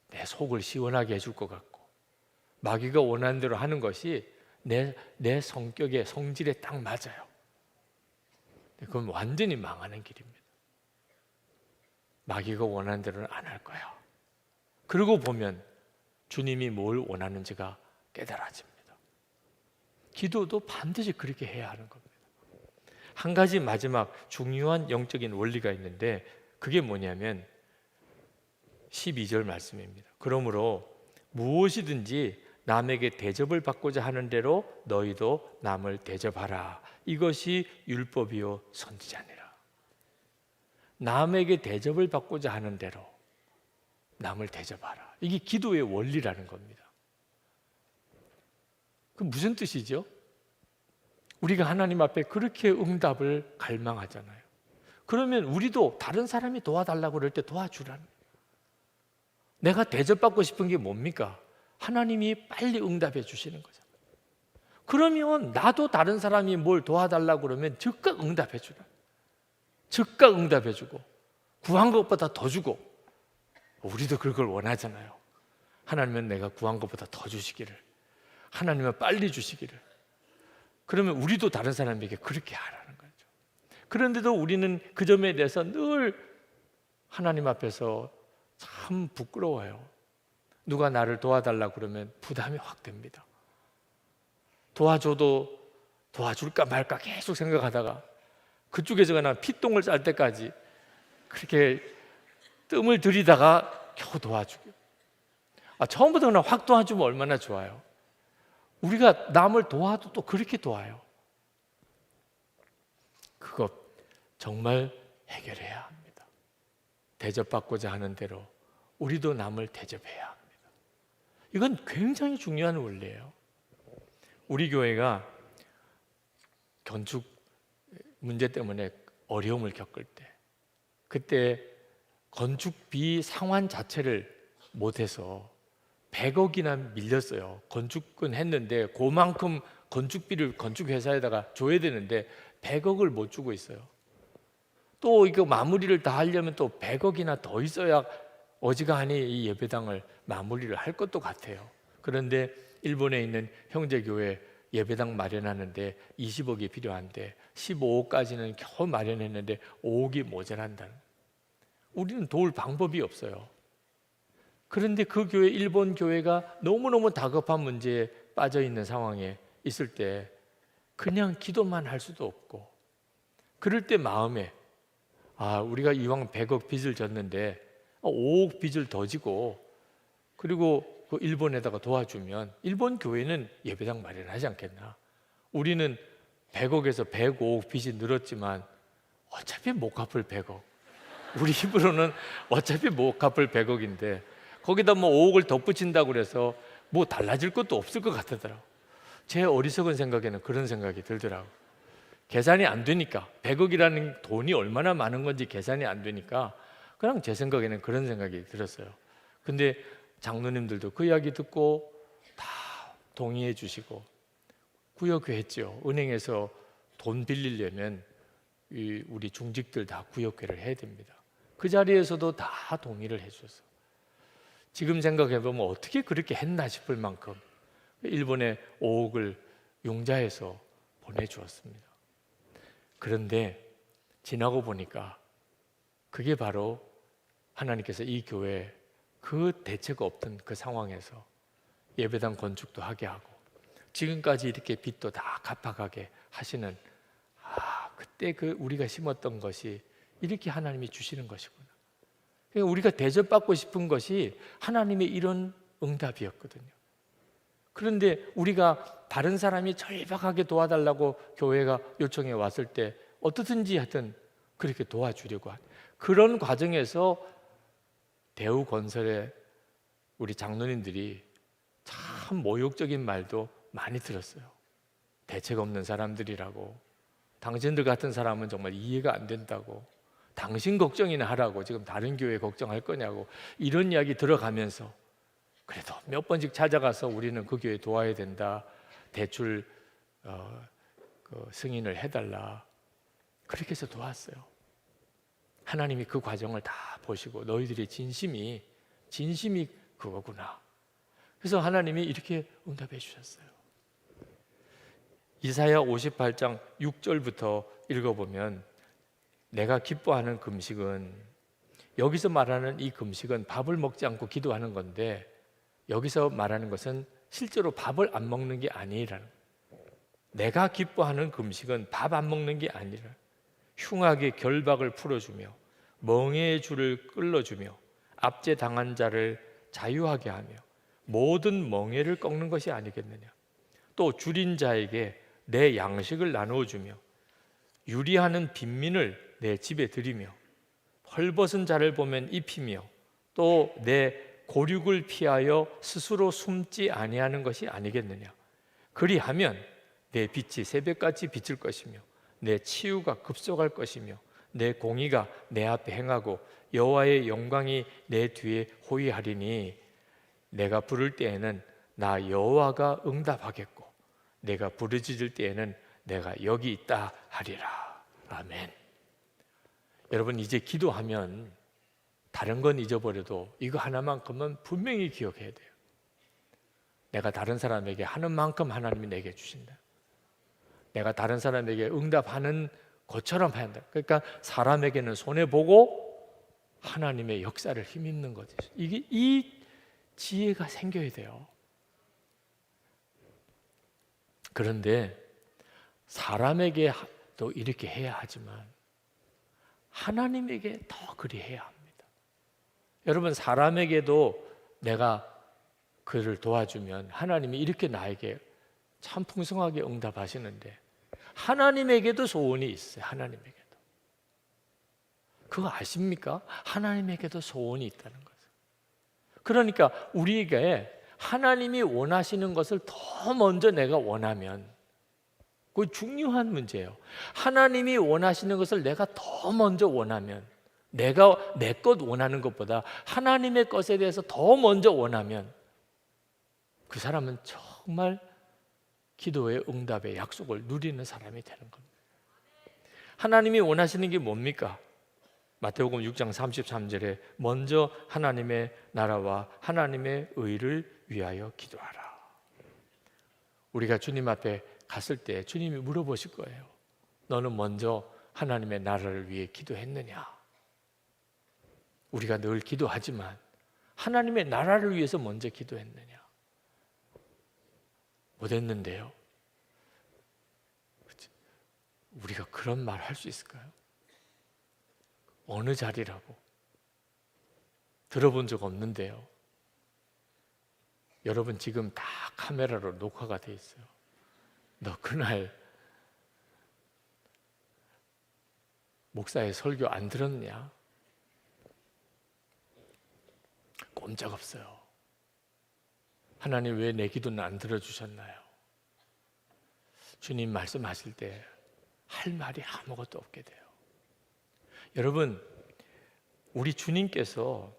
내 속을 시원하게 해줄 것 같고, 마귀가 원하는 대로 하는 것이 내 성격에 성질에 딱 맞아요. 그건 완전히 망하는 길입니다. 마귀가 원하는 대로는 안 할 거야. 그러고 보면 주님이 뭘 원하는지가 깨달아집니다. 기도도 반드시 그렇게 해야 하는 겁니다. 한 가지 마지막 중요한 영적인 원리가 있는데 그게 뭐냐면 12절 말씀입니다. 그러므로 무엇이든지 남에게 대접을 받고자 하는 대로 너희도 남을 대접하라. 이것이 율법이요 선지자니라. 남에게 대접을 받고자 하는 대로 남을 대접하라. 이게 기도의 원리라는 겁니다. 그 무슨 뜻이죠? 우리가 하나님 앞에 그렇게 응답을 갈망하잖아요. 그러면 우리도 다른 사람이 도와달라고 그럴 때 도와주라는 거예요. 내가 대접받고 싶은 게 뭡니까? 하나님이 빨리 응답해 주시는 거잖아요. 그러면 나도 다른 사람이 뭘 도와달라고 그러면 즉각 응답해 주라. 즉각 응답해 주고 구한 것보다 더 주고. 우리도 그걸 원하잖아요. 하나님은 내가 구한 것보다 더 주시기를, 하나님은 빨리 주시기를. 그러면 우리도 다른 사람에게 그렇게 하라는 거죠. 그런데도 우리는 그 점에 대해서 늘 하나님 앞에서 참 부끄러워요. 누가 나를 도와달라 그러면 부담이 확 됩니다. 도와줘도 도와줄까 말까 계속 생각하다가 그쪽에서 그냥 피똥을 쌀 때까지 그렇게 뜸을 들이다가 겨우 도와주고, 처음부터 그냥 확 도와주면 얼마나 좋아요. 우리가 남을 도와도 또 그렇게 도와요. 그거 정말 해결해야 합니다. 대접받고자 하는 대로 우리도 남을 대접해야 합니다. 이건 굉장히 중요한 원리예요. 우리 교회가 건축 문제 때문에 어려움을 겪을 때, 그때 건축비 상환 자체를 못해서 100억이나 밀렸어요. 건축은 했는데 그만큼 건축비를 건축회사에다가 줘야 되는데 100억을 못 주고 있어요. 또 이거 마무리를 다 하려면 또 100억이나 더 있어야 어지간히 이 예배당을 마무리를 할 것도 같아요. 그런데 일본에 있는 형제교회 예배당 마련하는데 20억이 필요한데 15억까지는 겨우 마련했는데 5억이 모자란다는. 우리는 도울 방법이 없어요. 그런데 그 교회, 일본 교회가 너무너무 다급한 문제에 빠져 있는 상황에 있을 때 그냥 기도만 할 수도 없고, 그럴 때 마음에 우리가 이왕 100억 빚을 졌는데 5억 빚을 더 지고 그리고 그 일본에다가 도와주면 일본 교회는 예배당 마련하지 않겠나. 우리는 100억에서 105억 빚이 늘었지만 어차피 못 갚을 100억, 우리 힘으로는 어차피 못 갚을 100억인데 거기다 뭐 5억을 덧붙인다고 그래서 뭐 달라질 것도 없을 것 같더라고요. 제 어리석은 생각에는 그런 생각이 들더라고요. 계산이 안 되니까, 100억이라는 돈이 얼마나 많은 건지 계산이 안 되니까 그냥 제 생각에는 그런 생각이 들었어요. 근데 장로님들도 그 이야기 듣고 다 동의해 주시고 구역회 했죠. 은행에서 돈 빌리려면 우리 중직들 다 구역회를 해야 됩니다. 그 자리에서도 다 동의를 해 주셨어요. 지금 생각해 보면 어떻게 그렇게 했나 싶을 만큼 일본에 5억을 융자해서 보내주었습니다. 그런데 지나고 보니까 그게 바로 하나님께서 이 교회에 그 대책 없던 그 상황에서 예배당 건축도 하게 하고 지금까지 이렇게 빚도 다 갚아가게 하시는, 그때 그 우리가 심었던 것이 이렇게 하나님이 주시는 것이구나. 그러니까 우리가 대접받고 싶은 것이 하나님의 이런 응답이었거든요. 그런데 우리가 다른 사람이 절박하게 도와달라고 교회가 요청해 왔을 때 어떻든지 하여튼 그렇게 도와주려고 하는 그런 과정에서 대우건설의 우리 장로님들이 참 모욕적인 말도 많이 들었어요. 대책 없는 사람들이라고, 당신들 같은 사람은 정말 이해가 안 된다고, 당신 걱정이나 하라고 지금 다른 교회 걱정할 거냐고, 이런 이야기 들어가면서 그래도 몇 번씩 찾아가서 우리는 그 교회 도와야 된다, 대출 승인을 해달라, 그렇게 해서 도왔어요. 하나님이 그 과정을 다 보시고 너희들의 진심이 그거구나. 그래서 하나님이 이렇게 응답해 주셨어요. 이사야 58장 6절부터 읽어보면 내가 기뻐하는 금식은, 여기서 말하는 이 금식은 밥을 먹지 않고 기도하는 건데 여기서 말하는 것은 실제로 밥을 안 먹는 게 아니라는, 내가 기뻐하는 금식은 밥 안 먹는 게 아니라 흉악의 결박을 풀어주며 멍에의 줄을 끌어주며 압제당한 자를 자유하게 하며 모든 멍에를 꺾는 것이 아니겠느냐. 또 줄인 자에게 내 양식을 나누어 주며 유리하는 빈민을 내 집에 들이며 헐벗은 자를 보면 입히며 또 내 고륙을 피하여 스스로 숨지 아니하는 것이 아니겠느냐. 그리하면 내 빛이 새벽같이 비칠 것이며 내 치유가 급속할 것이며 내 공의가 내 앞에 행하고 여호와의 영광이 내 뒤에 호위하리니 내가 부를 때에는 나 여호와가 응답하겠고 내가 부르짖을 때에는 내가 여기 있다 하리라. 아멘. 여러분, 이제 기도하면 다른 건 잊어버려도 이거 하나만큼은 분명히 기억해야 돼요. 내가 다른 사람에게 하는 만큼 하나님이 내게 주신다. 내가 다른 사람에게 응답하는 것처럼 한다. 그러니까 사람에게는 손해보고 하나님의 역사를 힘입는 거죠. 이게 이 지혜가 생겨야 돼요. 그런데 사람에게도 이렇게 해야 하지만 하나님에게 더 그리해야 합니다. 여러분, 사람에게도 내가 그를 도와주면 하나님이 이렇게 나에게 참 풍성하게 응답하시는데 하나님에게도 소원이 있어요. 하나님에게도. 그거 아십니까? 하나님에게도 소원이 있다는 거죠. 그러니까 우리에게 하나님이 원하시는 것을 더 먼저 내가 원하면, 그거 중요한 문제예요. 하나님이 원하시는 것을 내가 더 먼저 원하면, 내가 내 것 원하는 것보다 하나님의 것에 대해서 더 먼저 원하면 그 사람은 정말 기도의 응답의 약속을 누리는 사람이 되는 겁니다. 하나님이 원하시는 게 뭡니까? 마태복음 6장 33절에 먼저 하나님의 나라와 하나님의 의를 위하여 기도하라. 우리가 주님 앞에 갔을 때 주님이 물어보실 거예요. 너는 먼저 하나님의 나라를 위해 기도했느냐? 우리가 늘 기도하지만 하나님의 나라를 위해서 먼저 기도했느냐? 못했는데요. 우리가 그런 말 할 수 있을까요? 어느 자리라고? 들어본 적 없는데요. 여러분, 지금 다 카메라로 녹화가 돼 있어요. 너 그날 목사의 설교 안 들었냐? 꼼짝없어요. 하나님, 왜 내 기도는 안 들어주셨나요? 주님 말씀하실 때 할 말이 아무것도 없게 돼요. 여러분, 우리 주님께서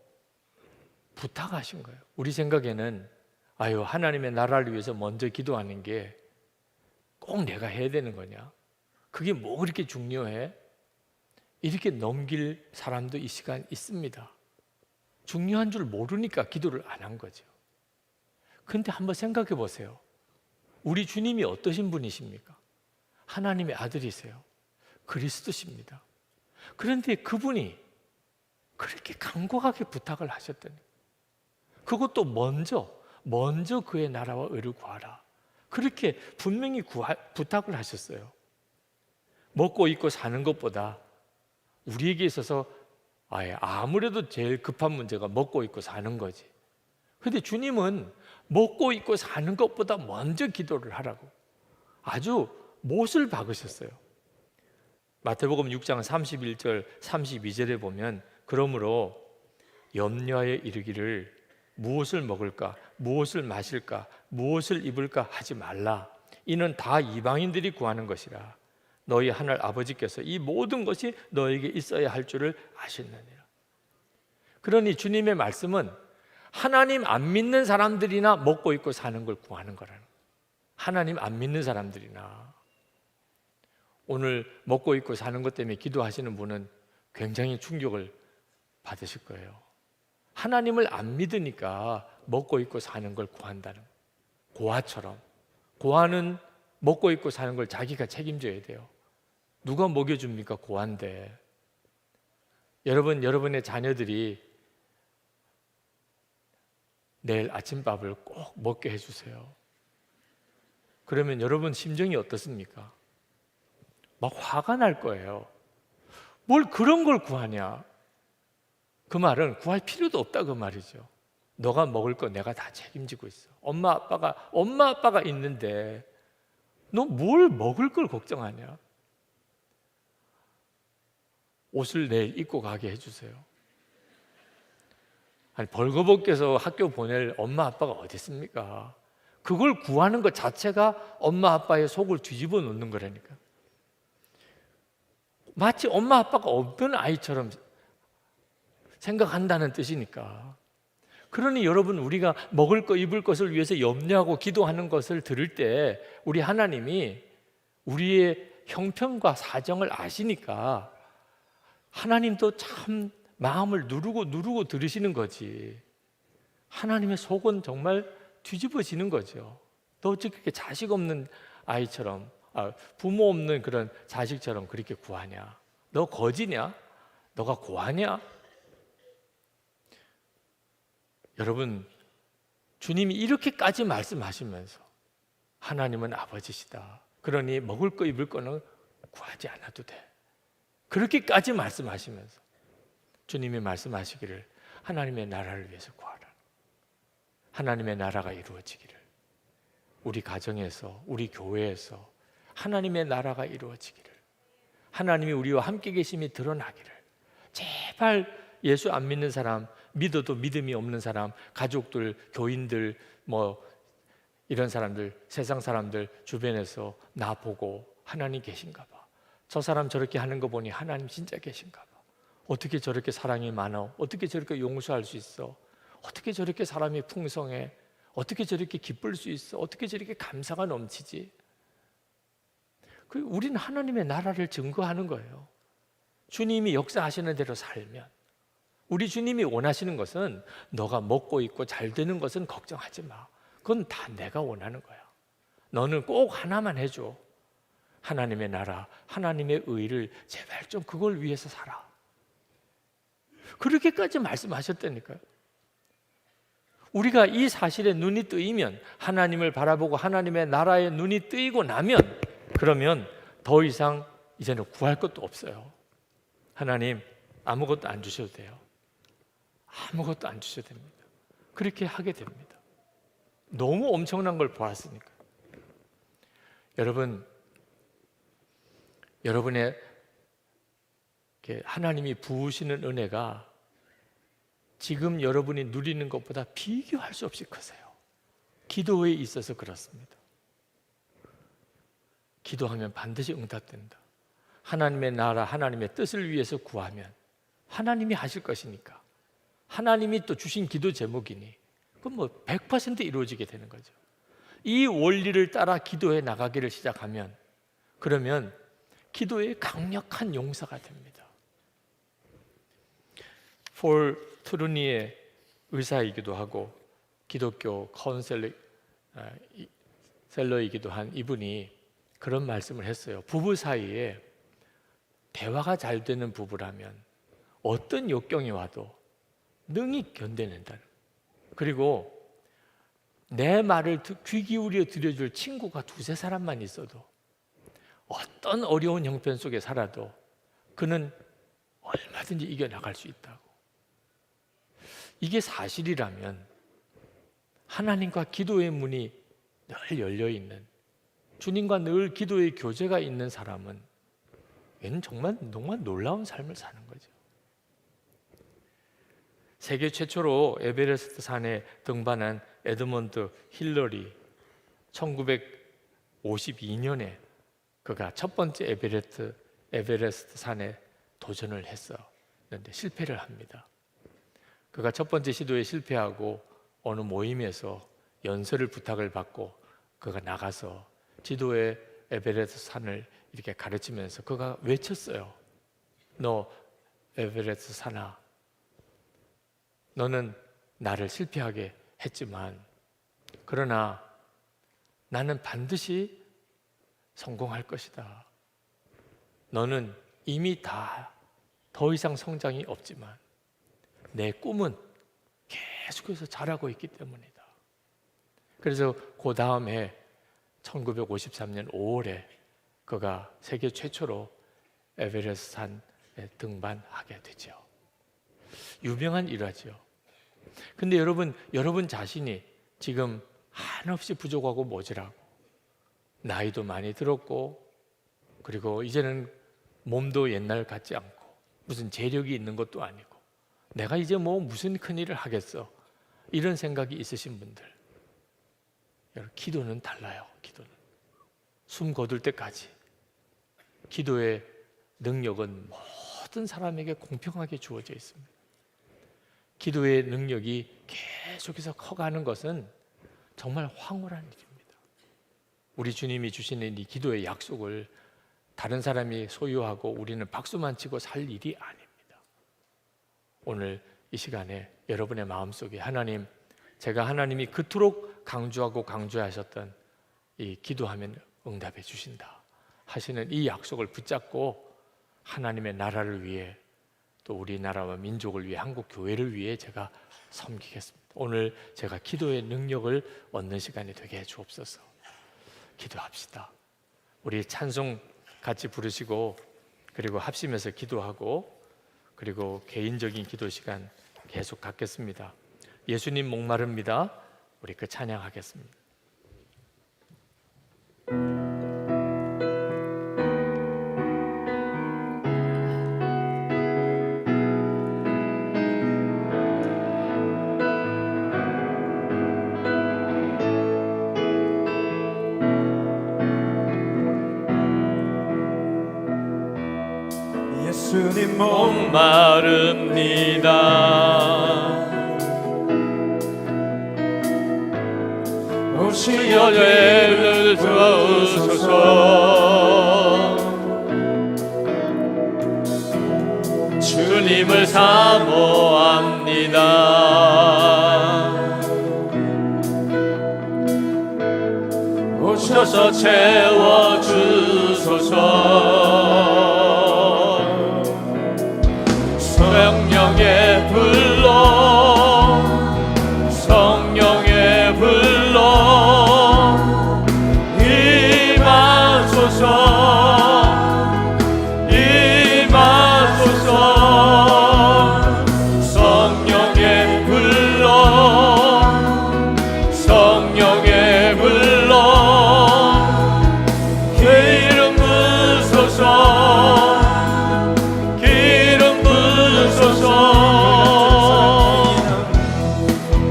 부탁하신 거예요. 우리 생각에는 하나님의 나라를 위해서 먼저 기도하는 게 꼭 내가 해야 되는 거냐? 그게 뭐 그렇게 중요해? 이렇게 넘길 사람도 이 시간 있습니다. 중요한 줄 모르니까 기도를 안 한 거죠. 근데 한번 생각해 보세요. 우리 주님이 어떠신 분이십니까? 하나님의 아들이세요. 그리스도십니다. 그런데 그분이 그렇게 간곡하게 부탁을 하셨더니, 그것도 먼저 그의 나라와 의를 구하라. 그렇게 분명히 부탁을 하셨어요. 먹고 입고 사는 것보다 우리에게 있어서 아무래도 제일 급한 문제가 먹고 입고 사는 거지. 그런데 주님은 먹고 입고 사는 것보다 먼저 기도를 하라고 아주 못을 박으셨어요. 마태복음 6장 31절 32절에 보면, 그러므로 염려하여 이르기를 무엇을 먹을까, 무엇을 마실까, 무엇을 입을까 하지 말라. 이는 다 이방인들이 구하는 것이라. 너희 하늘 아버지께서 이 모든 것이 너에게 있어야 할 줄을 아시느니라. 그러니 주님의 말씀은 하나님 안 믿는 사람들이나 먹고 입고 사는 걸 구하는 거라는 거예요. 하나님 안 믿는 사람들이나. 오늘 먹고 입고 사는 것 때문에 기도하시는 분은 굉장히 충격을 받으실 거예요. 하나님을 안 믿으니까 먹고 입고 사는 걸 구한다는 거예요. 고아처럼. 고아는 먹고 입고 사는 걸 자기가 책임져야 돼요. 누가 먹여줍니까? 고아인데. 여러분의 자녀들이 내일 아침밥을 꼭 먹게 해주세요. 그러면 여러분 심정이 어떻습니까? 막 화가 날 거예요. 뭘 그런 걸 구하냐? 그 말은 구할 필요도 없다 그 말이죠. 너가 먹을 거 내가 다 책임지고 있어. 엄마 아빠가 있는데 너 뭘 먹을 걸 걱정하냐? 옷을 내일 입고 가게 해주세요. 아니, 벌거벗겨서 학교 보낼 엄마 아빠가 어디 있습니까? 그걸 구하는 것 자체가 엄마 아빠의 속을 뒤집어 놓는 거라니까. 마치 엄마 아빠가 없던 아이처럼 생각한다는 뜻이니까. 그러니 여러분, 우리가 먹을 거 입을 것을 위해서 염려하고 기도하는 것을 들을 때 우리 하나님이 우리의 형편과 사정을 아시니까 하나님도 참 마음을 누르고 들으시는 거지. 하나님의 속은 정말 뒤집어지는 거죠. 너 어떻게 자식 없는 아이처럼, 부모 없는 그런 자식처럼 그렇게 구하냐? 너 거지냐? 너가 고하냐? 여러분, 주님이 이렇게까지 말씀하시면서 하나님은 아버지시다. 그러니 먹을 거 입을 거는 구하지 않아도 돼. 그렇게까지 말씀하시면서 주님이 말씀하시기를 하나님의 나라를 위해서 구하라. 하나님의 나라가 이루어지기를. 우리 가정에서, 우리 교회에서 하나님의 나라가 이루어지기를. 하나님이 우리와 함께 계심이 드러나기를. 제발 예수 안 믿는 사람, 믿어도 믿음이 없는 사람, 가족들, 교인들, 이런 사람들, 세상 사람들 주변에서 나보고 하나님 계신가 봐. 저 사람 저렇게 하는 거 보니 하나님 진짜 계신가 봐. 어떻게 저렇게 사랑이 많아? 어떻게 저렇게 용서할 수 있어? 어떻게 저렇게 사람이 풍성해? 어떻게 저렇게 기쁠 수 있어? 어떻게 저렇게 감사가 넘치지? 우리는 하나님의 나라를 증거하는 거예요. 주님이 역사하시는 대로 살면. 우리 주님이 원하시는 것은 너가 먹고 있고 잘 되는 것은 걱정하지 마. 그건 다 내가 원하는 거야. 너는 꼭 하나만 해줘. 하나님의 나라, 하나님의 의를 제발 좀 그걸 위해서 살아. 그렇게까지 말씀하셨다니까요. 우리가 이 사실에 눈이 뜨이면, 하나님을 바라보고 하나님의 나라에 눈이 뜨이고 나면, 그러면 더 이상 이제는 구할 것도 없어요. 하나님 아무것도 안 주셔도 돼요. 아무것도 안 주셔도 됩니다. 그렇게 하게 됩니다. 너무 엄청난 걸 보았으니까. 여러분의 하나님이 부으시는 은혜가 지금 여러분이 누리는 것보다 비교할 수 없이 크세요. 기도에 있어서 그렇습니다. 기도하면 반드시 응답된다. 하나님의 나라, 하나님의 뜻을 위해서 구하면 하나님이 하실 것이니까. 하나님이 또 주신 기도 제목이니 그건 100% 이루어지게 되는 거죠. 이 원리를 따라 기도해 나가기를 시작하면, 그러면 기도의 강력한 용사가 됩니다. 폴 트루니의 의사이기도 하고 기독교 카운셀러이기도 한 이분이 그런 말씀을 했어요. 부부 사이에 대화가 잘 되는 부부라면 어떤 역경이 와도 능히 견뎌낸다는. 그리고 내 말을 귀 기울여 들어줄 친구가 두세 사람만 있어도 어떤 어려운 형편 속에 살아도 그는 얼마든지 이겨나갈 수 있다고. 이게 사실이라면 하나님과 기도의 문이 늘 열려있는, 주님과 늘 기도의 교제가 있는 사람은 얘는 정말 놀라운 삶을 사는 거죠. 세계 최초로 에베레스트 산에 등반한 에드먼드 힐러리, 1952년에 그가 첫 번째 에베레스트 산에 도전을 했었는데 실패를 합니다. 그가 첫 번째 시도에 실패하고 어느 모임에서 연설을 부탁을 받고 그가 나가서 지도의 에베레스트 산을 이렇게 가르치면서 그가 외쳤어요. 너 에베레스트 산아, 너는 나를 실패하게 했지만 그러나 나는 반드시 성공할 것이다. 너는 이미 더 이상 성장이 없지만 내 꿈은 계속해서 자라고 있기 때문이다. 그래서 그 다음 해 1953년 5월에 그가 세계 최초로 에베레스트 산에 등반하게 되죠. 유명한 일화죠. 근데 여러분 자신이 지금 한없이 부족하고 모자라고 나이도 많이 들었고 그리고 이제는 몸도 옛날 같지 않고 무슨 재력이 있는 것도 아니고 내가 이제 무슨 큰일을 하겠어, 이런 생각이 있으신 분들, 여러분 기도는 달라요. 기도는 숨 거둘 때까지 기도의 능력은 모든 사람에게 공평하게 주어져 있습니다. 기도의 능력이 계속해서 커가는 것은 정말 황홀한 일입니다. 우리 주님이 주시는 이 기도의 약속을 다른 사람이 소유하고 우리는 박수만 치고 살 일이 아닙니다. 오늘 이 시간에 여러분의 마음속에 하나님, 제가 하나님이 그토록 강조하고 강조하셨던 이 기도하면 응답해 주신다 하시는 이 약속을 붙잡고 하나님의 나라를 위해 또 우리나라와 민족을 위해 한국 교회를 위해 제가 섬기겠습니다. 오늘 제가 기도의 능력을 얻는 시간이 되게 해 주옵소서. 기도합시다. 우리 찬송 같이 부르시고 그리고 합심해서 기도하고 그리고 개인적인 기도 시간 계속 갖겠습니다. 예수님 목마릅니다. 우리 그 찬양하겠습니다. 예수님 목마릅니다. 오시어 죄를 주옵소서. 주님을 사모합니다. 오셔서 채워주소서. 성령의 불로 성령의 불로 임하소서. 임하소서. 성령의 불로 성령의 불로 기름 부으소서.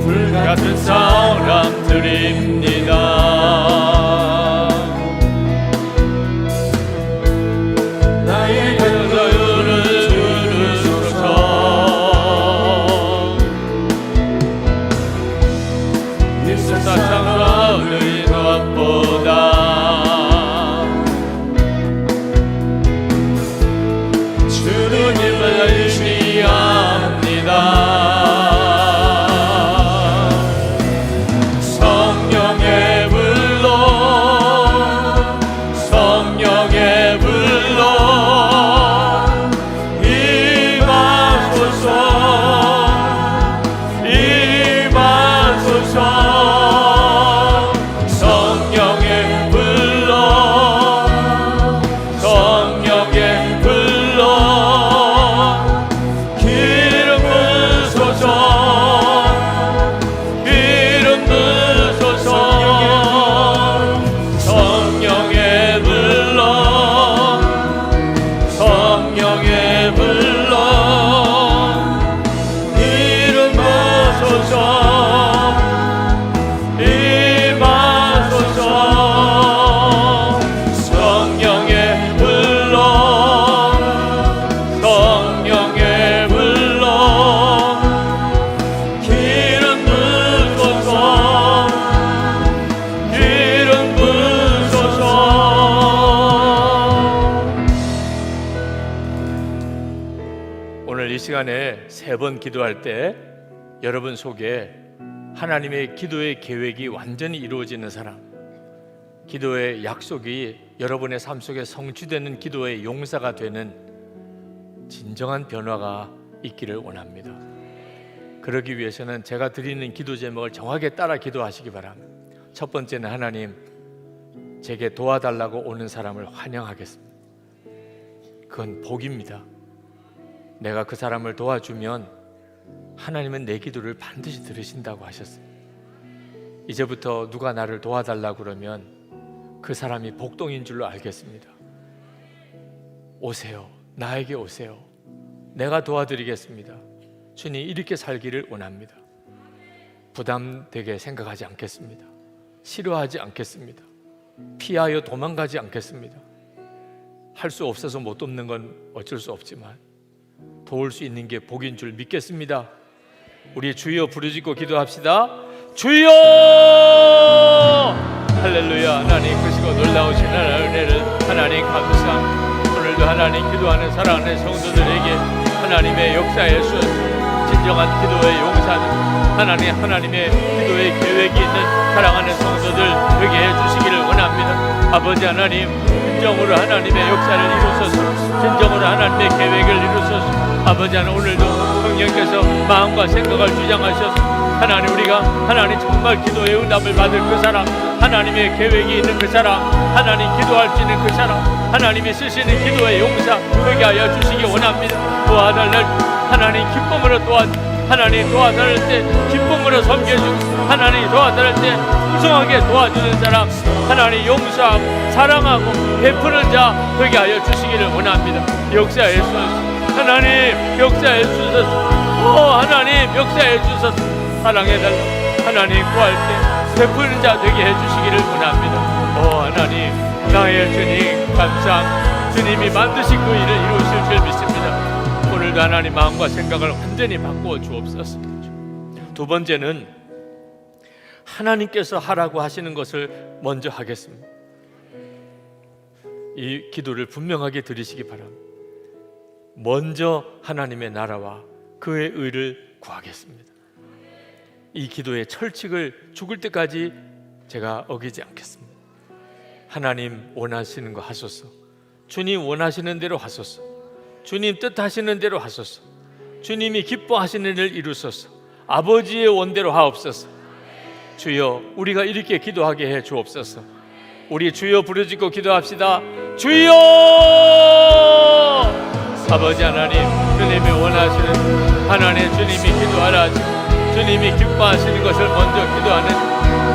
불같은 사람들입니다. 나의 근거를 주소서. 이 세상의 것보다 주님을 의지합니다. 이 시간에 3번 기도할 때 여러분 속에 하나님의 기도의 계획이 완전히 이루어지는 사람, 기도의 약속이 여러분의 삶 속에 성취되는 기도의 용사가 되는 진정한 변화가 있기를 원합니다. 그러기 위해서는 제가 드리는 기도 제목을 정확하게 따라 기도하시기 바랍니다. 첫 번째는 하나님, 제게 도와달라고 오는 사람을 환영하겠습니다. 그건 복입니다. 내가 그 사람을 도와주면 하나님은 내 기도를 반드시 들으신다고 하셨어요. 이제부터 누가 나를 도와달라고 그러면 그 사람이 복동인 줄로 알겠습니다. 오세요. 나에게 오세요. 내가 도와드리겠습니다. 주님, 이렇게 살기를 원합니다. 부담되게 생각하지 않겠습니다. 싫어하지 않겠습니다. 피하여 도망가지 않겠습니다. 할 수 없어서 못 돕는 건 어쩔 수 없지만 도울 수 있는 게 복인 줄 믿겠습니다. 우리 주여 부르짖고 기도합시다. 주여! 할렐루야. 하나님 크시고 놀라우신 하나님의 은혜를 하나님 감사합니다. 오늘도 하나님 기도하는 사랑하는 성도들에게 하나님의 역사에 진정한 기도의 용사는 하나님의 기도의 계획이 있는 사랑하는 성도들 되게 해주시기를 원합니다. 아버지 하나님, 진정으로 하나님의 역사를 이루소서. 진정으로 하나님의 계획을 이루소서. 아버지 하나님, 오늘도 성령께서 마음과 생각을 주장하셔서 하나님, 우리가 하나님 정말 기도의 응답을 받을 그 사람, 하나님의 계획이 있는 그 사람, 하나님 기도할 수 있는 그 사람, 하나님이 쓰시는 기도의 용사 되게 하여 주시기 원합니다. 도와달라 하나님, 기쁨으로 하나님 도와달랄 때 기쁨으로 섬겨주고, 하나님 도와달랄 때 풍성하게 도와주는 사람, 하나님 용서하고 사랑하고 베푸는 자 되게 하여 주시기를 원합니다. 역사해 주소서. 하나님 역사해 주소서. 하나님 역사해 주소서. 사랑해달라. 하나님 구할 때 베푸는 자 되게 해주시기를 원합니다. 하나님, 나의 주님 감사합니다. 주님이 만드신 그 일을 이루실 줄 믿습니다. 오늘도 하나님 마음과 생각을 완전히 바꾸어 주옵소서. 두 번째는 하나님께서 하라고 하시는 것을 먼저 하겠습니다. 이 기도를 분명하게 드리시기 바랍니다. 먼저 하나님의 나라와 그의 의를 구하겠습니다. 이 기도의 철칙을 죽을 때까지 제가 어기지 않겠습니다. 하나님 원하시는 거 하소서. 주님 원하시는 대로 하소서. 주님 뜻하시는 대로 하소서. 주님이 기뻐하시는 일을 이루소서. 아버지의 원대로 하옵소서. 주여, 우리가 이렇게 기도하게 해 주옵소서. 우리 주여 부르짖고 기도합시다. 주여! 아버지 하나님, 주님이 원하시는 하나님, 주님이 기도하라 하시고 주님이 기뻐하시는 것을 먼저 기도하는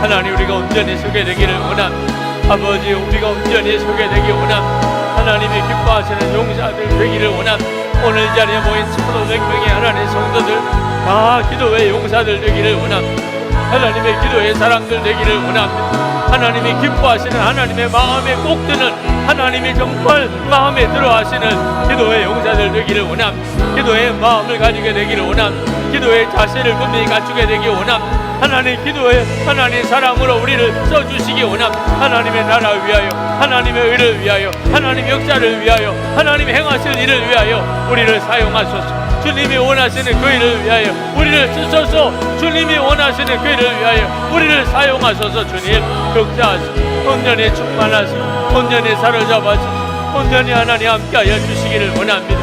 하나님, 우리가 온전히 소개되기를 원합니다. 아버지, 우리가 온전히 소개되기 원합니다. 하나님이 기뻐하시는 용사들 되기를 원합니다. 오늘 자리에 모인 1,500명의 하나님 성도들 다 기도의 용사들 되기를 원합니다. 하나님의 기도의 사람들 되기를 원합니다. 하나님이 기뻐하시는, 하나님의 마음에 꼭 드는, 하나님이 정말 마음에 들어하시는 기도의 용사들 되기를 원합니다. 기도의 마음을 가지게 되기를 원합니다. 기도의 자세를 분명히 갖추게 되기 원합니다. 하나님 기도의 하나님 사랑으로 우리를 써주시기 원합니다. 하나님의 나라를 위하여, 하나님의 의를 위하여, 하나님의 역사를 위하여, 하나님이 행하실 일을 위하여 우리를 사용하소서. 주님이 원하시는 그 일을 위하여 우리를 쓰소서. 주님이 원하시는 그 일을 위하여 우리를 사용하소서. 주님 역사하시고 온전히 충만하시고 온전히 사로잡아주시고 온전히 하나님 함께하여 주시기를 원합니다.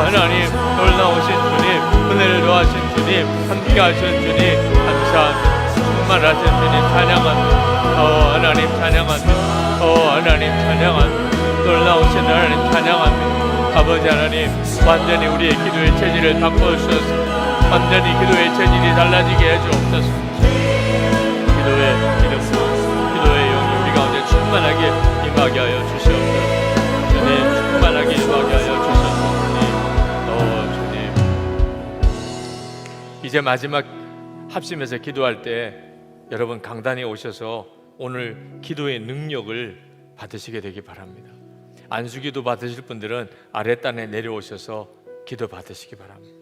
하나님 놀라우신 주님, 은혜를 더하신 주님, 함께하신 주님 감사합니다. 충만하신 주님 찬양합니다. 하나님 찬양합니다. 하나님 찬양합니다. 놀라우신 하나님 찬양합니다. 아버지 하나님, 완전히 우리의 기도의 체질을 바꿔주셔서 완전히 기도의 체질이 달라지게 해주옵소서. 기도의 기름, 기도의 영이 우리 가운데 충만하게 임하게 하여 주시옵소서. 주님 충만하게 임하게 하여 주셔서 주님, 이제 마지막 합심해서 기도할 때 여러분 강단에 오셔서 오늘 기도의 능력을 받으시게 되기 바랍니다. 안수기도 받으실 분들은 아랫단에 내려오셔서 기도 받으시기 바랍니다.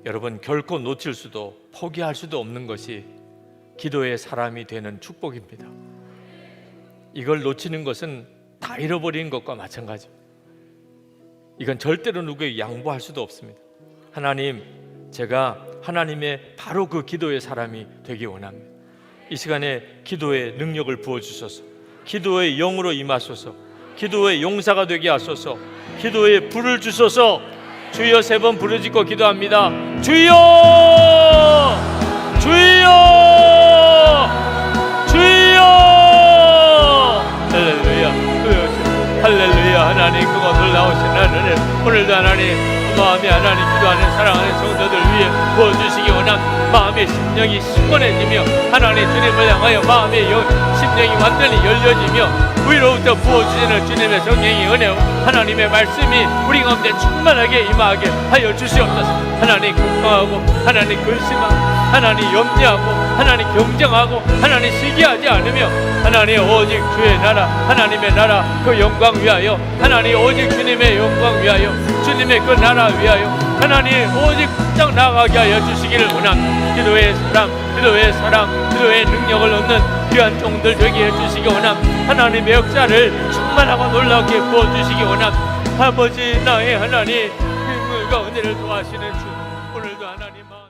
여러분, 결코 놓칠 수도 포기할 수도 없는 것이 기도의 사람이 되는 축복입니다. 이걸 놓치는 것은 다 잃어버리는 것과 마찬가지입니다. 이건 절대로 누구에게 양보할 수도 없습니다. 하나님, 제가 하나님의 바로 그 기도의 사람이 되기 원합니다. 이 시간에 기도의 능력을 부어주소서. 기도의 영으로 임하소서. 기도의 용사가 되게 하소서. 기도의 불을 주소서. 주여 3번 부르짖고 기도합니다. 주여! 주여! 주여! 할렐루야. 할렐루야. 하나님, 그거 놀라우신 하나님, 오늘도 하나님 마음이 하나님 기도하는 사랑하는 성도들 위해 부어주시기 원합니다. 마음의 심령이 신건해지며 하나님 주님을 향하여 마음의 심령이 완전히 열려지며 위로부터 부어주시는 주님의 성령의 은혜, 하나님의 말씀이 우리 가운데 충만하게 임하게 하여 주시옵소서. 하나님 걱정하고 하나님 근심하고 하나님 염려하고 하나님 경쟁하고 하나님 시기하지 않으며 하나님 오직 주의 나라, 하나님의 나라 그 영광 위하여, 하나님 오직 주님의 영광 위하여, 주님의 그 나라 위하여 하나님 오직 확장 나아가게 하여 주시기를 원합니다. 기도의 사랑, 기도의 능력을 얻는 귀한 종들 되게 해주시기 원합니다. 하나님의 역사를 충만하고 놀랍게 부어주시기 원합니다. 아버지, 나의 하나님, 힘과 은혜를 도와시는 주, 오늘도 하나님